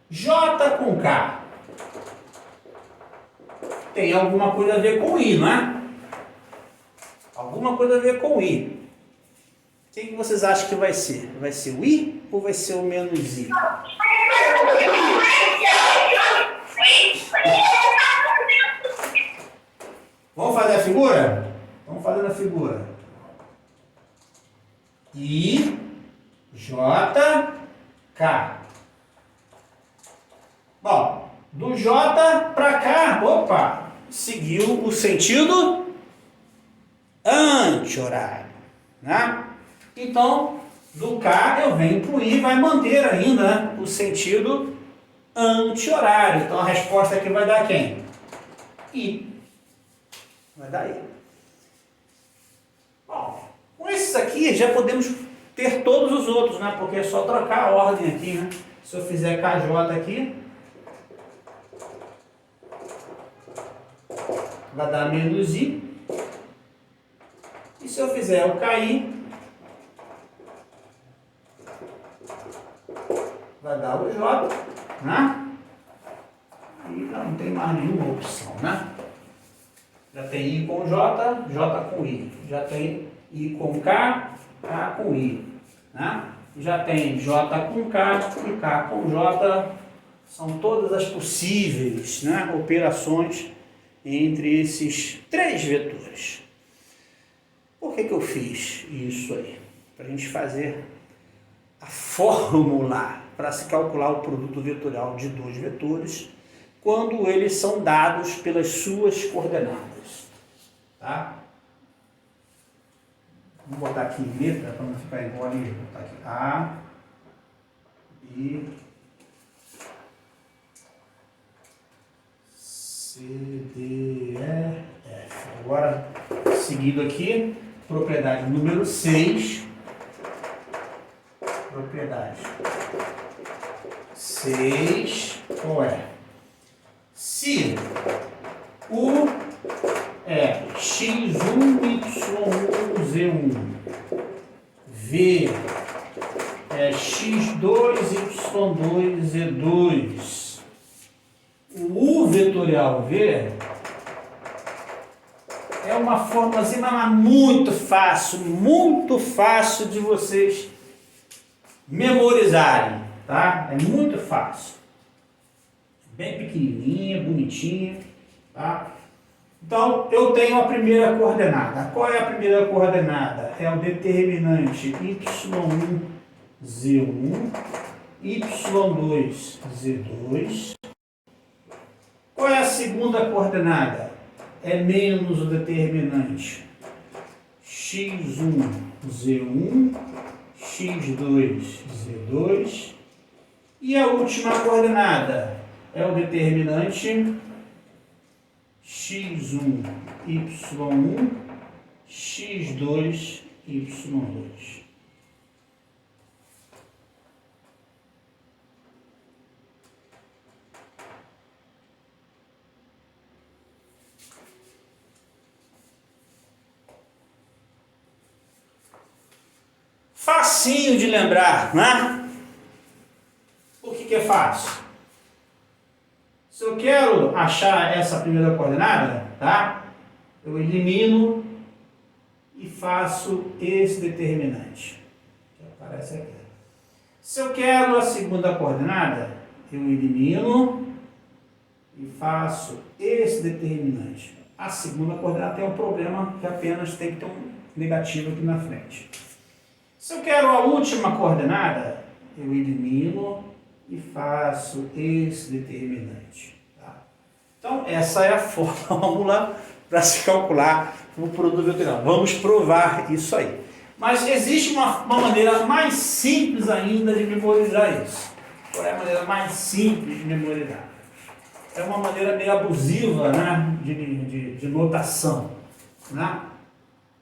J com K, tem alguma coisa a ver com I, não é? Alguma coisa a ver com I. O que vocês acham que vai ser? Vai ser o I ou vai ser o menos I? Vamos fazer a figura? Vamos fazer a figura. I, J, K. Bom, do J para cá, opa, seguiu o sentido anti-horário, né? Então, do K eu venho para o I, vai manter ainda, né, o sentido anti-horário. Então a resposta aqui vai dar quem? I. Vai dar I. Bom, com esses aqui já podemos ter todos os outros, né? Porque é só trocar a ordem aqui, né? Se eu fizer KJ aqui, vai dar menos I. E se eu fizer o KI, vai dar o J, né? E já não tem mais nenhuma opção, né? Já tem I com J, J com I. Já tem I com K, K com I. Né? Já tem J com K e K com J. São todas as possíveis, né, operações entre esses três vetores. Por que eu fiz isso aí? Para a gente fazer a fórmula para se calcular o produto vetorial de dois vetores quando eles são dados pelas suas coordenadas. Tá? Vou botar aqui em letra para não ficar igual ali. Vou botar aqui A, B, C, D, E, F. Agora, seguido aqui, propriedade número 6. Propriedade 6, qual é? Se U é x1, y1, z1, V é x2, y2, z2, o U vetorial V é uma formulazinha muito fácil de vocês memorizarem, tá? É muito fácil. Bem pequenininha, bonitinha, tá? Então, eu tenho a primeira coordenada. Qual é a primeira coordenada? É o determinante y1, z1, y2, z2. Qual é a segunda coordenada? É menos o determinante x1, z1, x2, z2. E a última coordenada é o determinante x1, y1, x2, y2. Facinho de lembrar, né? Por que é fácil? Se eu quero achar essa primeira coordenada, tá? Eu elimino e faço esse determinante, que aparece aqui. Se eu quero a segunda coordenada, eu elimino e faço esse determinante. A segunda coordenada tem um problema que apenas tem que ter um negativo aqui na frente. Se eu quero a última coordenada, eu elimino e faço esse determinante. Tá? Então, essa é a fórmula para se calcular o produto vetorial. Vamos provar isso aí. Mas existe uma maneira mais simples ainda de memorizar isso. Qual é a maneira mais simples de memorizar? É uma maneira meio abusiva, né, de notação. Né?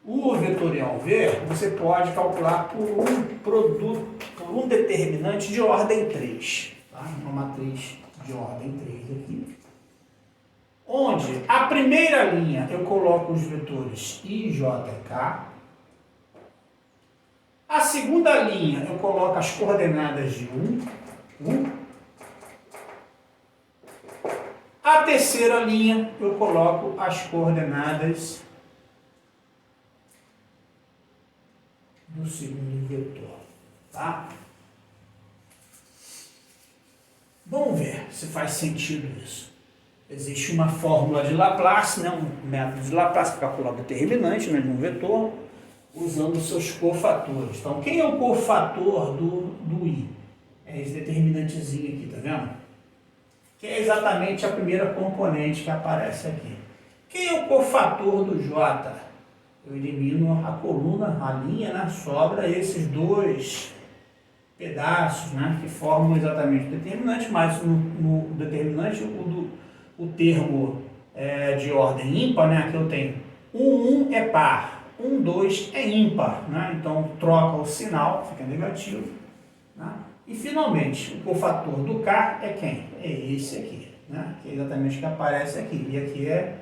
O vetorial V, você pode calcular por um produto, por um determinante de ordem 3. Tá? Uma matriz de ordem 3 aqui. Onde a primeira linha eu coloco os vetores I, J e K. A segunda linha eu coloco as coordenadas de 1. A terceira linha eu coloco as coordenadas do segundo vetor, tá? Vamos ver se faz sentido isso. Existe uma fórmula de Laplace, né? Um método de Laplace para calcular o determinante, né, de um vetor, usando os seus cofatores. Então, quem é o cofator do I? É esse determinantezinho aqui, tá vendo? Que é exatamente a primeira componente que aparece aqui. Quem é o cofator do J? Eu elimino a coluna, a linha, né? Sobra esses dois pedaços, né? Que formam exatamente o determinante, mas no determinante o termo de ordem ímpar, né? Que eu tenho 1 é par, 2 é ímpar, né? Então troca o sinal, fica negativo, né? E finalmente o cofator do K é quem? É esse aqui, né? Que é exatamente o que aparece aqui. E aqui é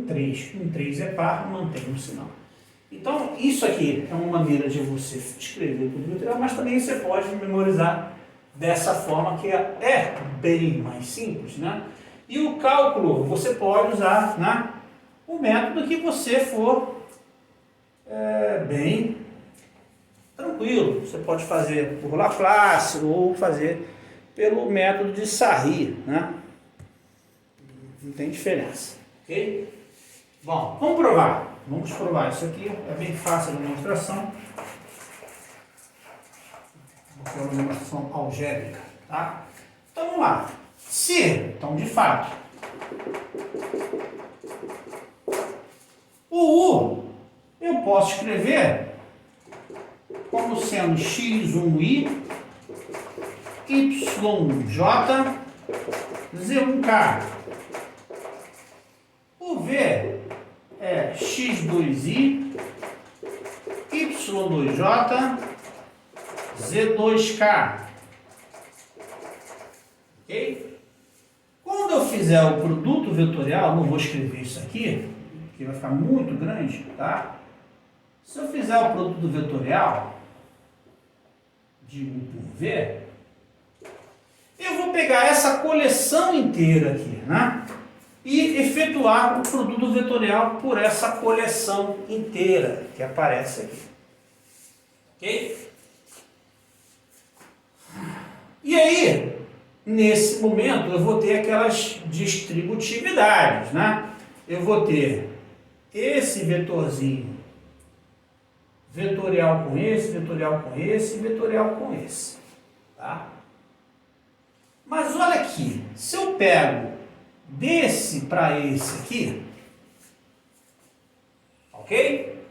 3. 3 é par, mantém o sinal. Então, isso aqui é uma maneira de você escrever tudo vetorial, mas também você pode memorizar dessa forma que é bem mais simples, né? E o cálculo você pode usar, né, o método que você for bem tranquilo. Você pode fazer por Laplace ou fazer pelo método de Sarri, né? Não tem diferença, ok? Bom, vamos provar. Vamos provar isso aqui, é bem fácil a demonstração. Vou fazer uma demonstração algébrica, tá? Então vamos lá. Então de fato, o U eu posso escrever como sendo x1i, yj, z1k. O V é x2i, y2j, z2k. Ok? Quando eu fizer o produto vetorial, não vou escrever isso aqui, porque vai ficar muito grande, tá? Se eu fizer o produto vetorial de U por V, eu vou pegar essa coleção inteira aqui, né? e efetuar o produto vetorial por essa coleção inteira que aparece aqui. Ok? E aí, nesse momento, eu vou ter aquelas distributividades, né? Eu vou ter esse vetorzinho vetorial com esse, vetorial com esse e vetorial com esse. Tá? Mas olha aqui, se eu pego desse para esse aqui, ok?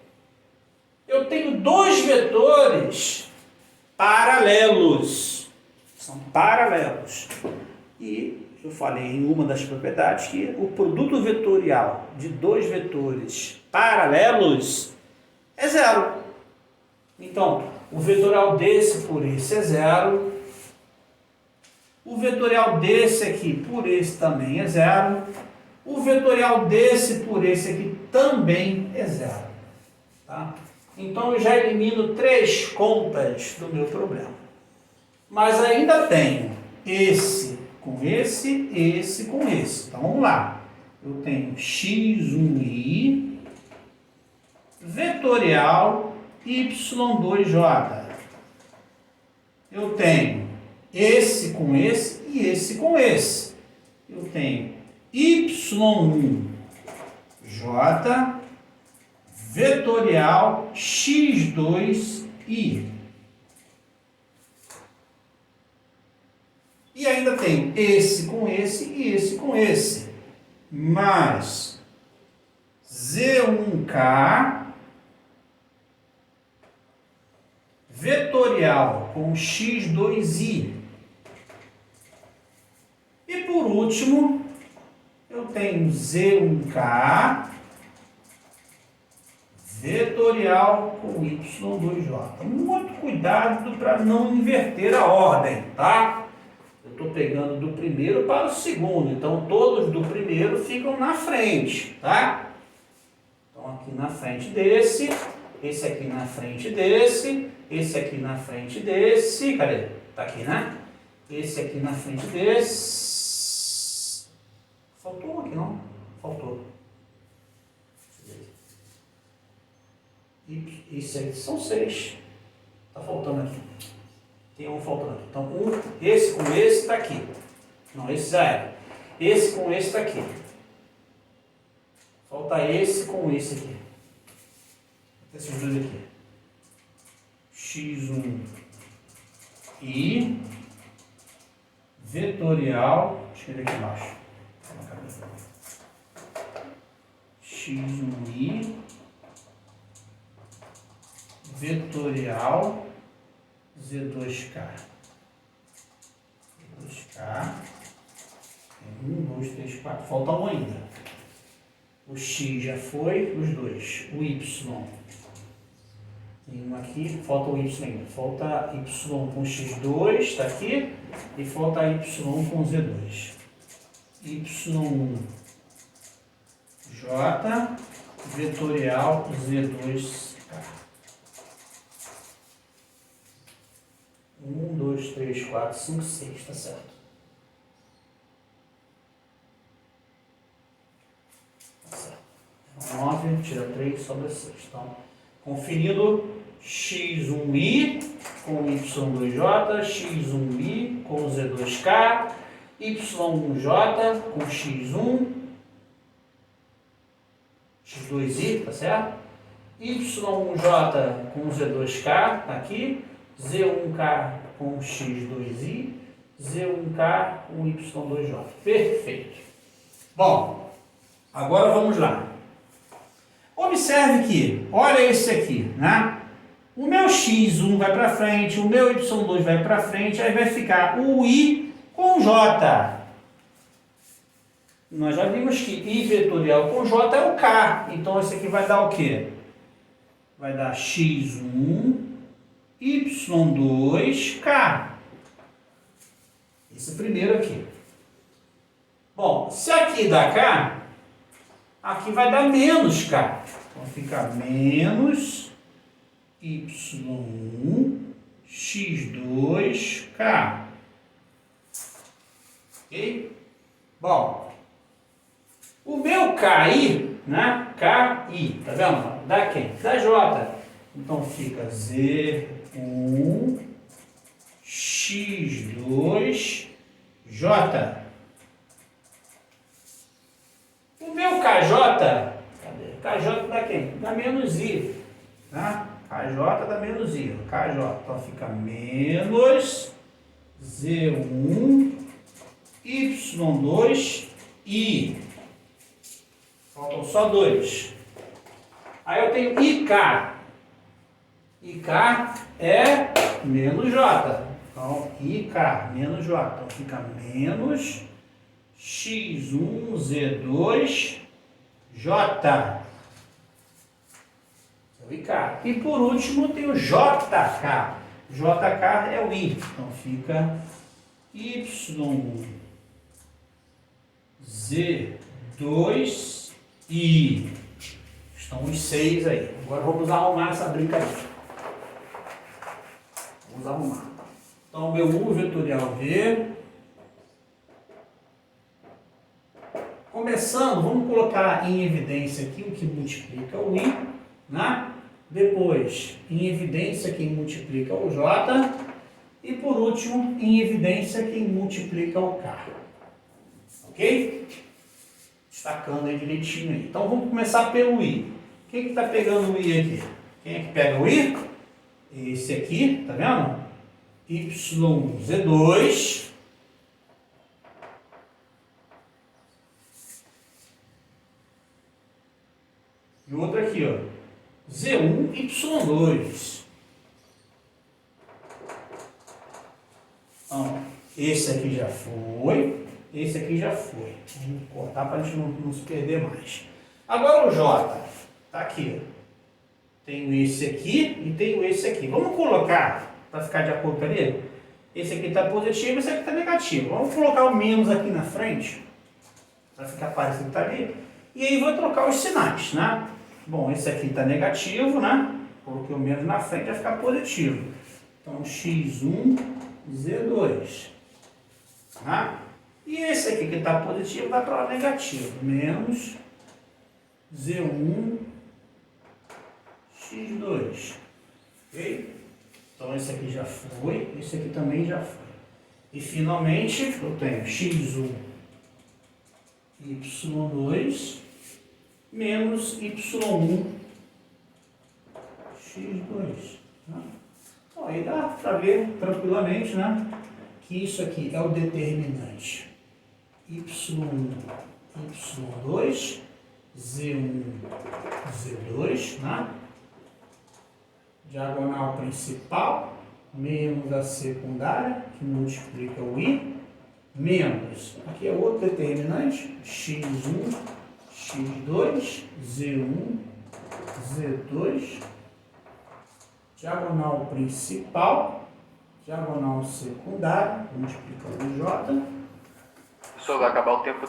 Eu tenho dois vetores paralelos. São paralelos. E eu falei em uma das propriedades que o produto vetorial de dois vetores paralelos é zero. Então, o vetorial desse por esse é zero. O vetorial desse aqui por esse também é zero. O vetorial desse por esse aqui também é zero. Tá? Então, eu já elimino 3 contas do meu problema. Mas ainda tenho esse com esse com esse. Então, vamos lá. Eu tenho x1i vetorial y2j. Eu tenho esse com esse e esse com esse. Eu tenho y1j vetorial x2i. E ainda tenho esse com esse e esse com esse. Mais z1k vetorial com x2i. E por último, eu tenho z1k vetorial com y2j. Muito cuidado para não inverter a ordem, tá? Eu estou pegando do primeiro para o segundo, então todos do primeiro ficam na frente, tá? Então aqui na frente desse, esse aqui na frente desse, esse aqui na frente desse, cadê? Tá aqui, né? Esse aqui na frente desse. Faltou um aqui, não? Faltou. E esse aqui são 6. Tá faltando aqui. Tem um faltando aqui. Então, esse com esse está aqui. Não, esse já era. Esse com esse está aqui. Falta esse com esse aqui. Esses dois aqui. x1i vetorial. Deixa eu ver aqui embaixo. x1i vetorial Z2K. Z2K. Tem 1, 2, 3, 4. Falta um ainda. O X já foi, os dois. O Y. Tem um aqui, falta o Y ainda. Falta Y com X2, está aqui. E falta Y com Z2. Y1 J vetorial Z2K. 1, 2, 3, 4, 5, 6, tá certo. Tá certo. 9, tira 3, sobra 6. Então, conferindo x1i com y2j, x1i com z2k, y1j com x1, x2i, tá certo? y1j com z2k, tá aqui. Z1K com X2I, Z1K com Y2J. Perfeito. Bom, agora vamos lá. Observe que, olha esse aqui, né? O meu X1 vai para frente, o meu Y2 vai para frente, aí vai ficar o I com J. Nós já vimos que I vetorial com J é o K. Então, esse aqui vai dar o quê? Vai dar X1 Y2K. Esse primeiro aqui. Bom, se aqui dá K, aqui vai dar menos K. Então fica menos Y1 X2K. Ok? Bom, O meu KI, né? KI, tá vendo? Da quem? Da J. Então fica Z1 X2 J. O meu KJ, cadê? KJ da quem? Da menos I, tá? KJ da menos I, KJ. Então fica menos Z1 Y2 I. Faltam só dois. Aí eu tenho IK. IK é menos J. Então, IK menos J. Então, fica menos X1Z2 J. É o IK. E por último, tem o JK. JK é o I. Então, fica Y2I. Estão os 6 aí. Agora vamos arrumar essa brincadeira. Vamos arrumar. Então, meu U vetorial V. Começando, vamos colocar em evidência aqui o que multiplica o I, né? Depois, em evidência quem multiplica o J. E por último, em evidência quem multiplica o K. Ok? Destacando aí direitinho aí. Então, vamos começar pelo I. Quem que está pegando o I aqui? Quem é que pega o I? Esse aqui, tá vendo? YZ2 e outro aqui, ó, Z1Y2. Então, esse aqui já foi, esse aqui já foi. Vamos cortar para a gente não se perder mais. Agora o J, tá aqui, ó. Tenho esse aqui e tenho esse aqui. Vamos colocar, para ficar de acordo com ele, esse aqui está positivo e esse aqui está negativo. Vamos colocar o menos aqui na frente, para ficar parecido que está ali. E aí vou trocar os sinais, né? Bom, esse aqui está negativo, né? Coloquei o menos na frente, vai ficar positivo. Então, X1, Z2. Tá? E esse aqui que está positivo vai para o negativo. Menos Z1, X2. Ok? Então, esse aqui já foi, esse aqui também já foi. E, finalmente, eu tenho X1, Y2, menos Y1, X2. Tá? Então, aí dá para ver tranquilamente, né, que isso aqui é o determinante Y1, Y2, Z1, Z2, né? Diagonal principal, menos a secundária, que multiplica o I, menos, aqui é outro determinante, X1, X2, Z1, Z2, diagonal principal, diagonal secundária, multiplicando o J. Professor, vai acabar o tempo.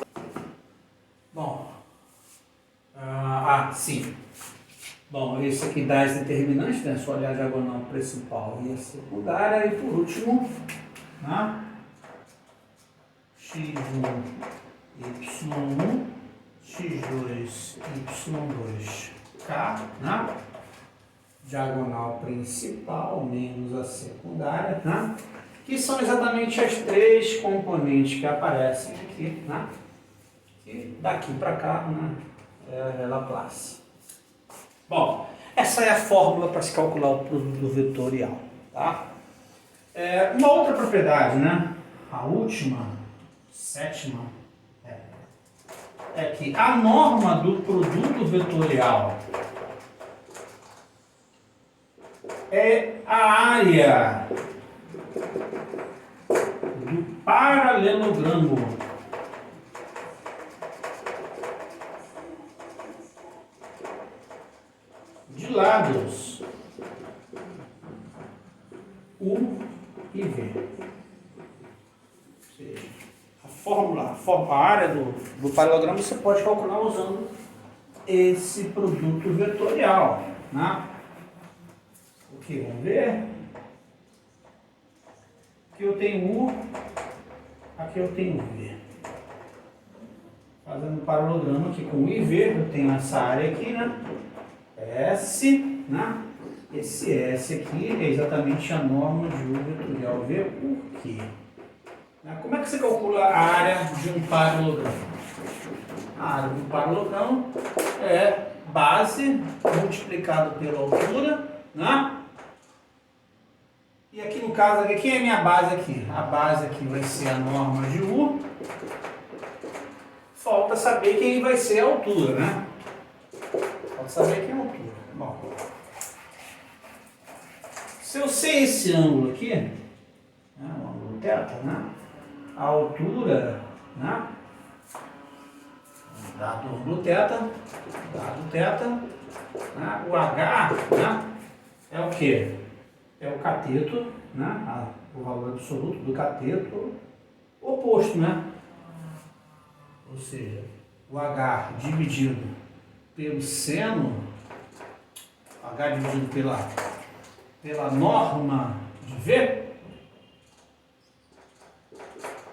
Bom, sim. Bom, esse aqui dá as determinantes, né? Só olhar a diagonal principal e a secundária. E por último, né? X1, Y1, X2, Y2, K, né? Diagonal principal menos a secundária, né? Que são exatamente as três componentes que aparecem aqui, né? E daqui para cá, né? É Laplace. Bom, essa é a fórmula para se calcular o produto vetorial, tá? Uma outra propriedade, né? A última, sétima, é que a norma do produto vetorial é a área do paralelogramo de lados U e V. Ou seja, a área do paralelogramo você pode calcular usando esse produto vetorial, né? O que? Vamos ver? Aqui eu tenho U, aqui eu tenho V. Fazendo um paralelogramo aqui com o IV, eu tenho essa área aqui, né? S, né? Esse S aqui é exatamente a norma de U vetorial V, por quê? Como é que você calcula a área de um paralelogramo? A área de um paralelogramo é base multiplicado pela altura, né? E aqui no caso, aqui, quem é a minha base aqui? A base aqui vai ser a norma de U. Falta saber quem vai ser a altura, né? Falta saber quem é a altura. Bom, se eu sei esse ângulo aqui, né, o ângulo θ, né? A altura, né? Dado o ângulo θ, né? O H, né? É o que? É o cateto, né? O valor absoluto do cateto oposto, né? Ou seja, o H dividido pelo seno, H dividido pela norma de V,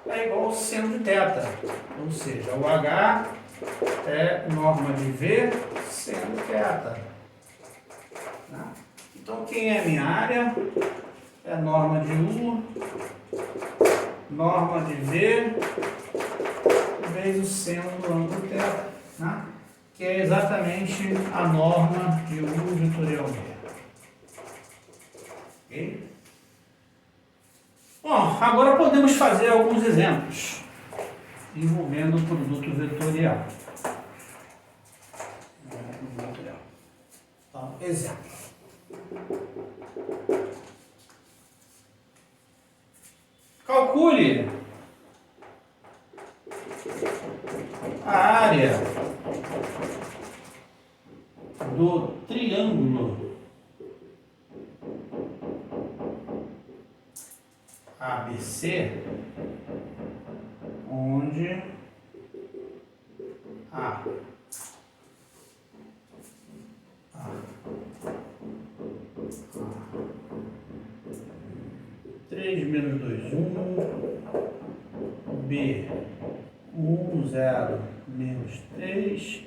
é igual ao seno de θ. Ou seja, o H é norma de V seno θ. Tá? Então, quem é a minha área? É a norma de U, norma de V, vezes o seno do ângulo θ, né? Que é exatamente a norma de U vetorial V. Ok? Bom, agora podemos fazer alguns exemplos envolvendo o produto vetorial. Então, exemplo. Calcule a área do triângulo ABC, onde A 3 menos 2, 1, B 1, 0, menos 3,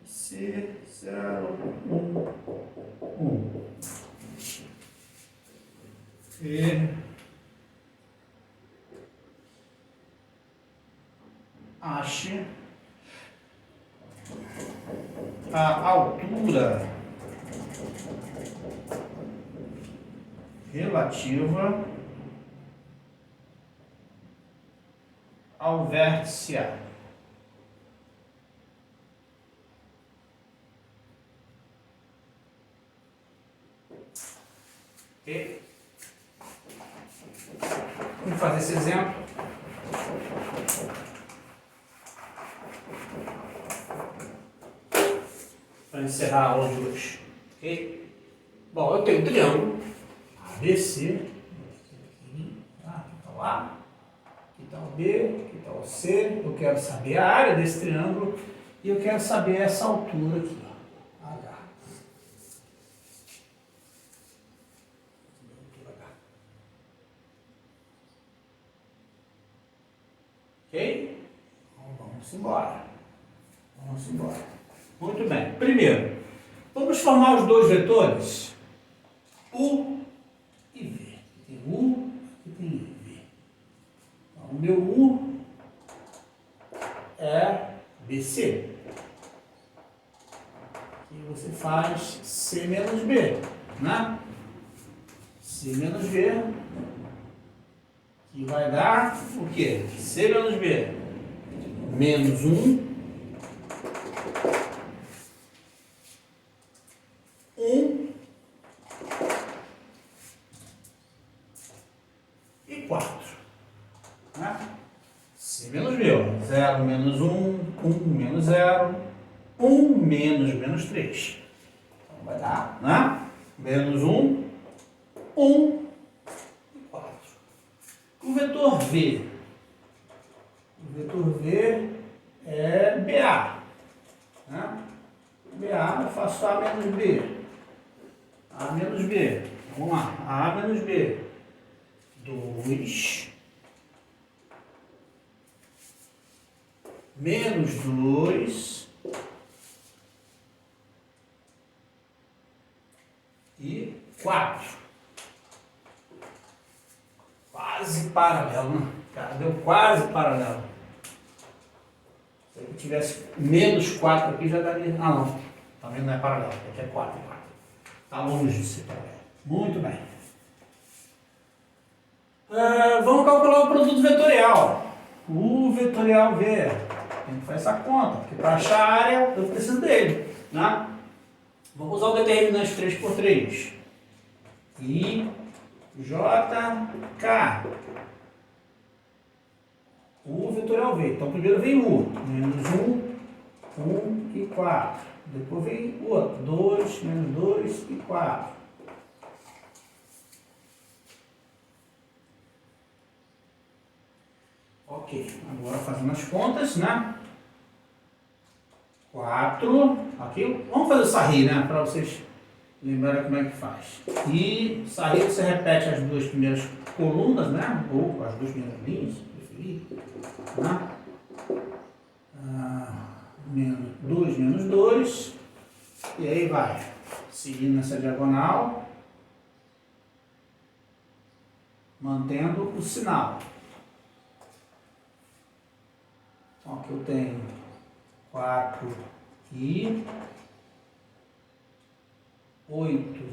C 0, 1, 1. E ache a altura relativa ao vértice A. Ok? Vamos fazer esse exemplo. Para encerrar a aula de hoje. Ok? Bom, eu tenho um triângulo ABC. Aqui está o A, aqui está o B, aqui está o C. Eu quero saber a área desse triângulo e eu quero saber essa altura aqui, ó, H. Ok? Então, vamos embora. Vamos embora. Muito bem. Primeiro, vamos formar os dois vetores U e V. Aqui tem U, aqui tem V. Então, o meu U é BC. Aqui você faz C menos B, né? C menos B, que vai dar o quê? C menos B, menos 1, 1 e 4. Né? C menos B, ó. 0 menos 1, 1 menos 0, 1 menos 3. Então vai dar, né? Menos 1, 1 e 4. O vetor V. O vetor V é BA. Né? BA, eu faço A menos B. A menos B. Vamos lá. A menos B. 2 menos 2 e 4. Quase paralelo, né? Cara, deu quase paralelo. Se eu tivesse menos 4 aqui, já daria... Ah, não. Também não é paralelo, aqui é 4 e 4. Está longe de ser paralelo. Muito bem. Vamos calcular o produto vetorial. O vetorial V. Tem que fazer essa conta, porque para achar a área eu preciso dele. Né? Vamos usar o determinante 3×3. I, J, K. O vetorial V. Então primeiro vem U. Menos 1, 1 e 4. Depois vem o outro. 2, menos 2 e 4. Ok, agora fazendo as contas, né? 4, aqui, vamos fazer o sarri, né? Para vocês lembrarem como é que faz. E sarri você repete as duas primeiras colunas, né? Ou as duas primeiras linhas, se preferir. Né? 2 menos 2. E aí vai, seguindo essa diagonal, mantendo o sinal. Então aqui eu tenho 4i, 8j,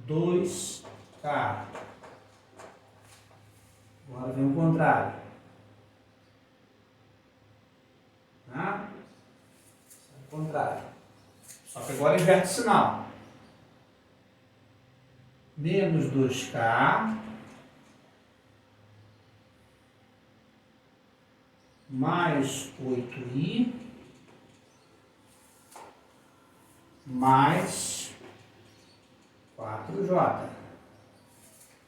2k. Agora vem o contrário. Tá? O contrário. Só que agora inverte o sinal. Menos 2k. Mais 8i, mais 4j.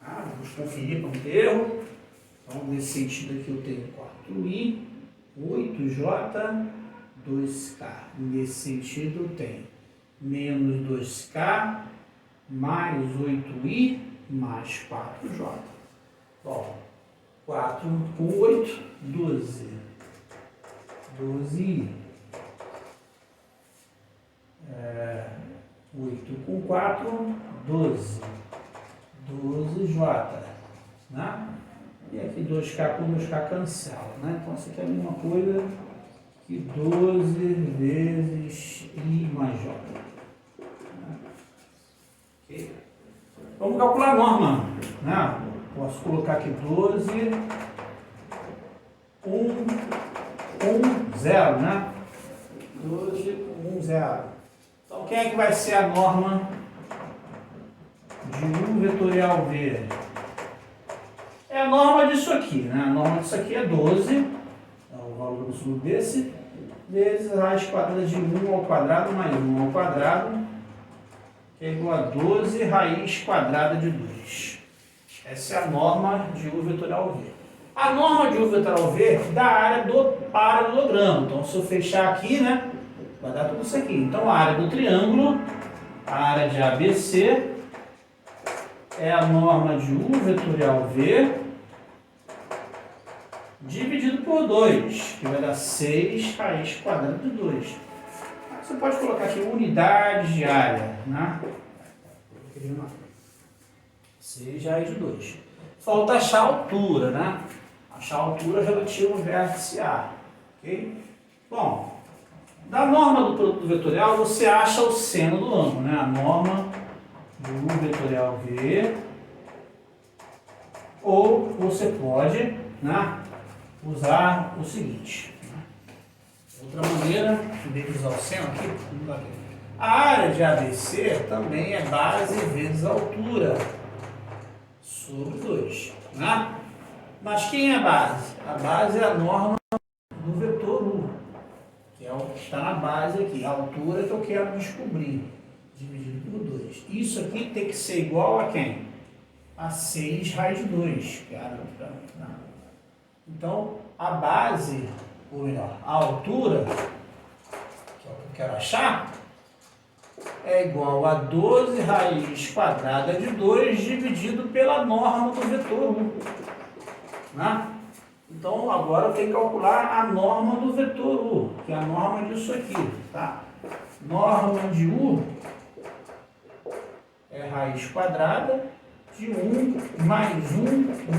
Vamos conferir para não ter erro. Então, nesse sentido aqui eu tenho 4i, 8j, 2k. Nesse sentido eu tenho menos 2k, mais 8i, mais 4j. Bom, 4 com 8, 12. 12i. 8 com 4, 12. 12j. Né? E aqui 2k com 2k cancela. Né? Então isso aqui é a mesma coisa que 12 vezes i mais j. Okay. Vamos calcular a norma. Né? Posso colocar aqui 12, 1, 0, né? 12, 1, 0. Então, quem é que vai ser a norma de U vetorial V? É a norma disso aqui, né? A norma disso aqui é 12, é o valor absoluto desse, vezes raiz quadrada de 1 ao quadrado mais 1 ao quadrado, que é igual a 12 raiz quadrada de 2. Essa é a norma de U vetorial V. A norma de U vetorial V dá a área do paralelogramo. Então, se eu fechar aqui, né, vai dar tudo isso aqui. Então, a área do triângulo, a área de ABC, é a norma de U vetorial V dividido por 2, que vai dar 6 raiz quadrada de 2. Você pode colocar aqui unidades de área, né? 6 raiz de 2. Falta achar a altura, né? Achar a altura relativa ao vértice A. Ok? Bom, da norma do produto vetorial, você acha o seno do ângulo, né? A norma do U vetorial V. Ou você pode, né, usar o seguinte. Né? Outra maneira de usar o seno aqui. A área de ABC também é base vezes altura sobre 2. Né? Mas quem é a base? A base é a norma do vetor U, que é o que está na base aqui, a altura que eu quero descobrir, dividido por 2. Isso aqui tem que ser igual a quem? A 6 raiz de 2, que é a área do triângulo. Então, a base, ou melhor, a altura, que é o que eu quero achar, é igual a 12 raiz quadrada de 2 dividido pela norma do vetor 1. Né? Então agora eu tenho que calcular a norma do vetor U, que é a norma disso aqui, tá? Norma de U é raiz quadrada de 1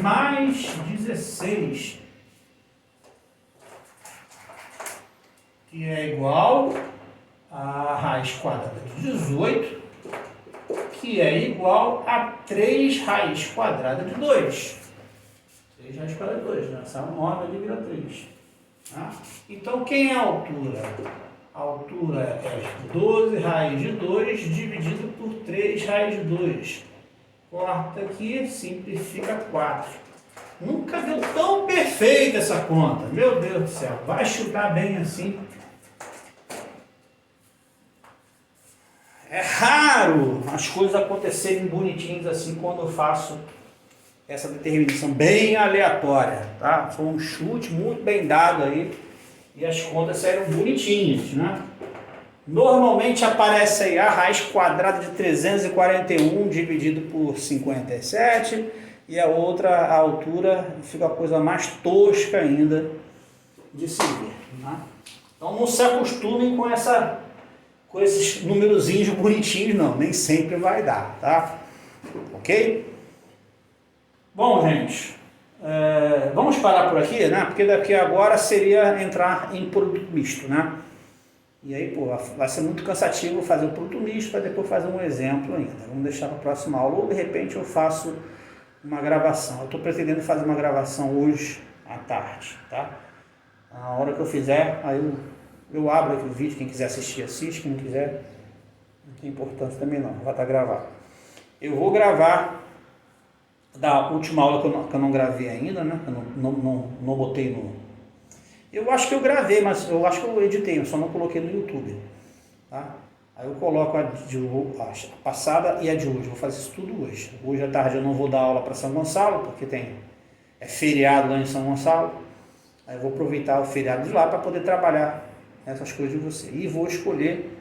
mais 16, que é igual a raiz quadrada de 18, que é igual a 3 raiz quadrada de 2. 3 raiz quadrada de 2, né? Essa 9 ali vira 3. Tá? Então, quem é a altura? A altura é 12 raiz de 2 dividido por 3 raiz de 2. Corta aqui, simplifica 4. Nunca deu tão perfeita essa conta. Meu Deus do céu. Vai estudar bem assim. É raro as coisas acontecerem bonitinhas assim quando eu faço essa determinação bem aleatória, tá? Foi um chute muito bem dado aí e as contas saíram bonitinhas, né? Normalmente aparece aí a raiz quadrada de 341 dividido por 57 e a outra a altura fica a coisa mais tosca ainda de se ver, né? Então não se acostumem com esses numerozinhos bonitinhos não, nem sempre vai dar, tá? Ok? Bom, gente, vamos parar por aqui, né? Porque daqui agora seria entrar em produto misto, né? E aí, pô, vai ser muito cansativo fazer o produto misto para depois fazer um exemplo ainda. Vamos deixar para a próxima aula ou de repente eu faço uma gravação. Eu estou pretendendo fazer uma gravação hoje à tarde, tá? A hora que eu fizer, aí eu abro aqui o vídeo, quem quiser assistir, assiste, quem não quiser, não tem importância também não, vai estar gravado. Eu vou gravar da última aula que eu não gravei ainda, né? Eu não botei no... Eu acho que eu gravei, mas eu acho que eu editei, eu só não coloquei no YouTube, tá? Aí eu coloco a passada e a de hoje, vou fazer isso tudo hoje. Hoje à tarde eu não vou dar aula para São Gonçalo, porque é feriado lá em São Gonçalo. Aí eu vou aproveitar o feriado de lá para poder trabalhar essas coisas de você. E vou escolher,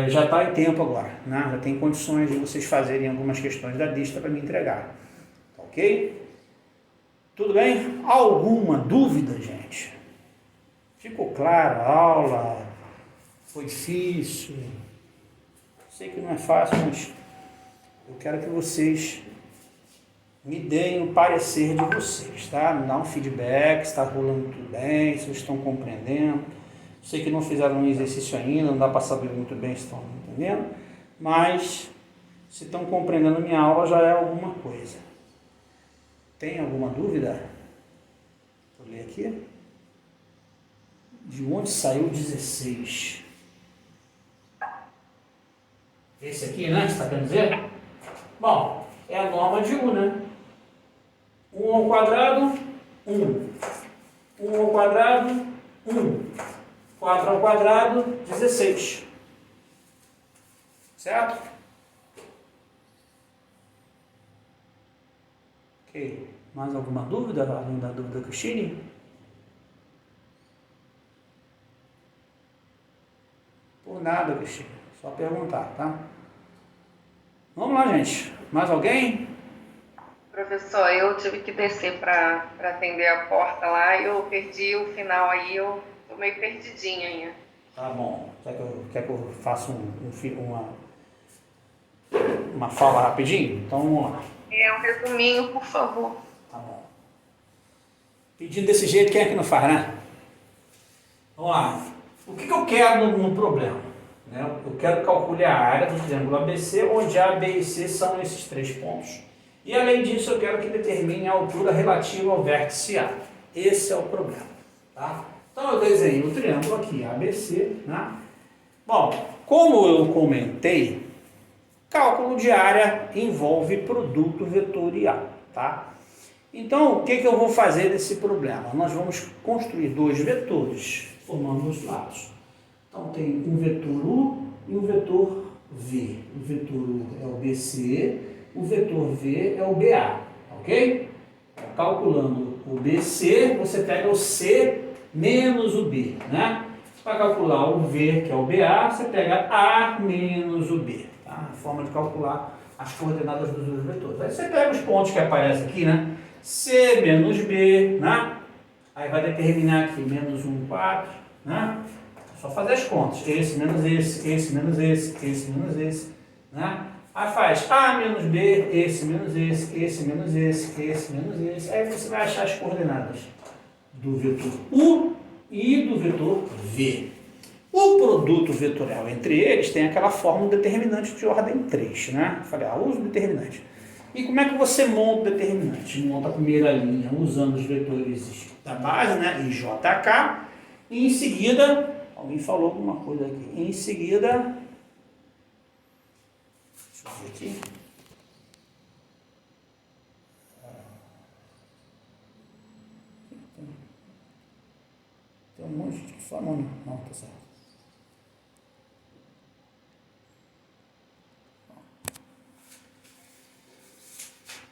já está em tempo agora, né? Já tem condições de vocês fazerem algumas questões da lista para me entregar. Ok? Tudo bem? Alguma dúvida, gente? Ficou claro a aula? Foi difícil? Sei que não é fácil, mas eu quero que vocês me deem o parecer de vocês, tá? Me dá um feedback, se está rolando tudo bem, se vocês estão compreendendo. Sei que não fizeram um exercício ainda, não dá para saber muito bem se estão entendendo, mas se estão compreendendo minha aula já é alguma coisa. Tem alguma dúvida? Vou ler aqui. De onde saiu 16? Esse aqui, né? Você está querendo dizer? Bom, é a norma de U, né? 1 ao quadrado, 1. 1 ao quadrado, 1. 4 ao quadrado, 16. Certo? Ok. Mais alguma dúvida, além da dúvida do Chile? Por nada, Cristina. Só perguntar, tá? Vamos lá, gente. Mais alguém? Professor, eu tive que descer para atender a porta lá e eu perdi o final aí, eu tô meio perdidinha ainda. Tá bom. Quer que eu faça uma fala rapidinho? Então vamos lá. Um resuminho, por favor. Tá bom. Pedindo desse jeito, quem é que não faz, né? Vamos lá. O que eu quero no problema? Né? Eu quero calcular a área do triângulo ABC, onde A, B e C são esses 3 pontos. E além disso, eu quero que determine a altura relativa ao vértice A. Esse é o problema. Tá? Então eu desenhei o triângulo aqui, ABC. Né? Bom, como eu comentei, cálculo de área envolve produto vetorial. Tá? Então, o que eu vou fazer nesse problema? Nós vamos construir 2 vetores, formando os lados. Então, tem um vetor U e um vetor V. O vetor U é o BC, o vetor V é o BA, ok? Calculando o BC, você pega o C menos o B, né? Para calcular o V, que é o BA, você pega A menos o B, tá? A forma de calcular as coordenadas dos dois vetores. Aí você pega os pontos que aparecem aqui, né? C menos B, né? Aí vai determinar aqui menos 1, 4, né? Só fazer as contas. Esse menos esse menos esse menos esse, né? Aí faz A menos B, esse menos esse menos esse menos esse. Aí você vai achar as coordenadas do vetor U e do vetor V. O produto vetorial entre eles tem aquela fórmula determinante de ordem 3, né? Eu falei, usa o determinante. E como é que você monta o determinante? Monta a primeira linha usando os vetores da base, né? I, J, K. E em seguida, alguém falou alguma coisa aqui. Em seguida, deixa eu ver aqui. Tem um monte de forma. Não, tá certo.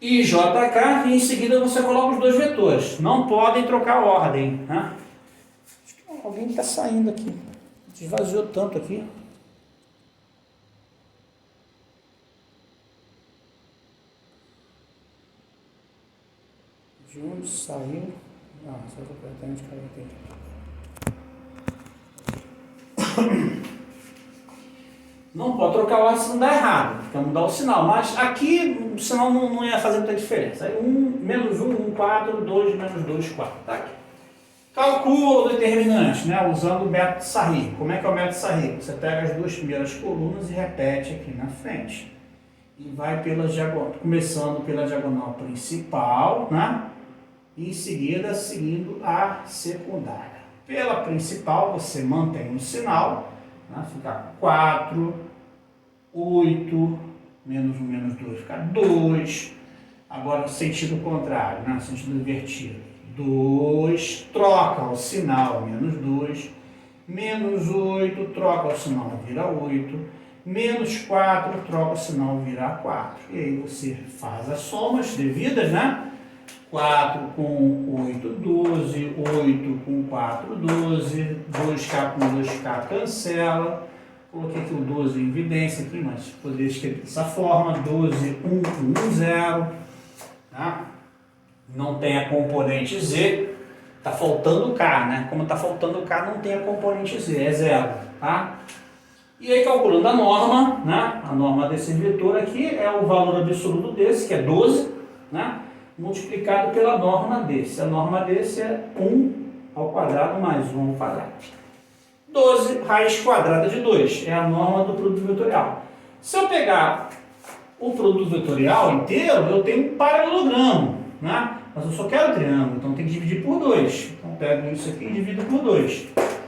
I, J, K, e em seguida você coloca os dois vetores. Não podem trocar a ordem, né? Acho que alguém está saindo aqui. Esvaziou tanto aqui. De onde saiu? Ah, saiu completamente, cara, entendi. Não pode trocar a ordem se não dá errado, quer mudar o sinal, mas aqui o sinal não ia fazer muita diferença. Aí 1, menos 1, 4, 2, menos 2, 4. Tá aqui. Calcula o determinante, né, usando o método Sarri. Como é que é o método Sarri? Você pega as duas primeiras colunas e repete aqui na frente. E vai pela diagonal, começando pela diagonal principal, né? E em seguida seguindo a secundária. Pela principal você mantém o sinal, né? Fica 4, 8, menos 1, menos 2, fica 2. Agora sentido contrário, né? Sentido invertido. 2, troca o sinal, menos 2. Menos 8, troca o sinal, vira 8. Menos 4, troca o sinal, vira 4. E aí você faz as somas devidas, né? 4 com 8, 12. 8 com 4, 12. 2K com 2K cancela. Coloquei aqui o 12 em evidência aqui, mas poderia escrever dessa forma. 12, 1 com 1, 0. Tá? Não tem a componente Z. Está faltando o K, né? Como está faltando o K, não tem a componente Z, é 0. Tá? E aí, calculando a norma, né? A norma desse vetor aqui é o valor absoluto desse, que é 12, né? Multiplicado pela norma desse. A norma desse é 1 ao quadrado mais 1 ao quadrado. 12 raiz quadrada de 2 é a norma do produto vetorial. Se eu pegar o produto vetorial inteiro, eu tenho um paralelogramo, né? Mas eu só quero triângulo, então tem que dividir por 2. Então pego isso aqui e divido por 2.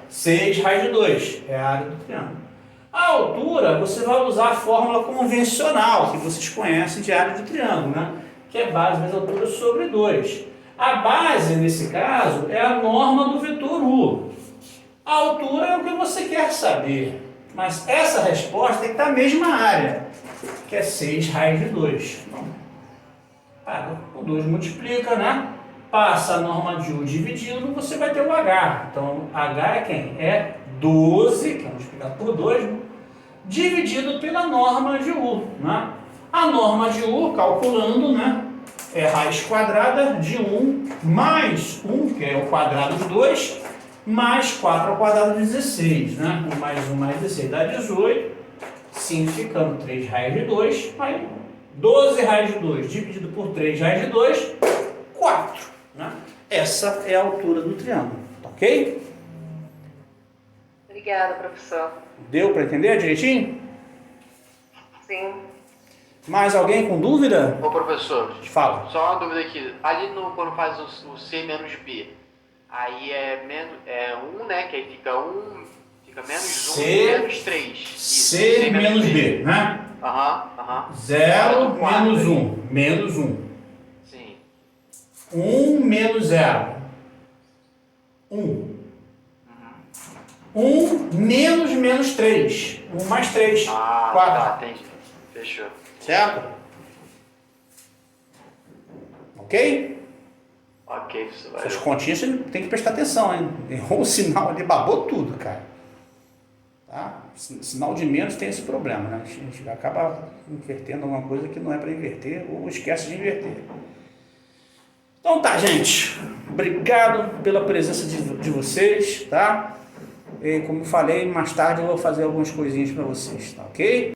6 raiz de 2 é a área do triângulo. A altura, você vai usar a fórmula convencional, que vocês conhecem de área de triângulo, né? Que é base vezes altura sobre 2. A base, nesse caso, é a norma do vetor U. A altura é o que você quer saber, mas essa resposta tem que estar na mesma área, que é 6 raiz de 2. Então, o 2 multiplica, né? Passa a norma de U dividindo, você vai ter o H. Então, H é quem? É 12, que é multiplicado por 2, dividido pela norma de U, né? A norma de U, calculando, né? É raiz quadrada de 1 mais 1, que é o quadrado de 2, mais 4 ao quadrado de 16, né? 1 mais 1 mais 16 dá 18, simplificando 3 raiz de 2, aí 12 raiz de 2 dividido por 3 raiz de 2, 4, né? Essa é a altura do triângulo, tá ok? Obrigada, professor. Deu para entender direitinho? Sim. Mais alguém com dúvida? Ô professor, Fala. só uma dúvida aqui. Ali no, quando faz o C menos B, aí é 1, né? Que aí fica 1, fica menos 1 C, menos 3. C menos B, né? Aham. 0 menos 1, menos 1. Sim. 1 menos 0, 1. 1 menos menos 3, 1 mais 3, 4. Tá, entendi. Fechou. Certo? Ok? Ok, professor. Essas Valeu. continhas você tem que prestar atenção, hein? Errou o sinal ali, babou tudo, cara. Tá? Sinal de menos tem esse problema, né? A gente acaba invertendo alguma coisa que não é para inverter ou esquece de inverter. Então tá, gente. Obrigado pela presença de vocês, tá? E como eu falei, mais tarde eu vou fazer algumas coisinhas para vocês, tá ok?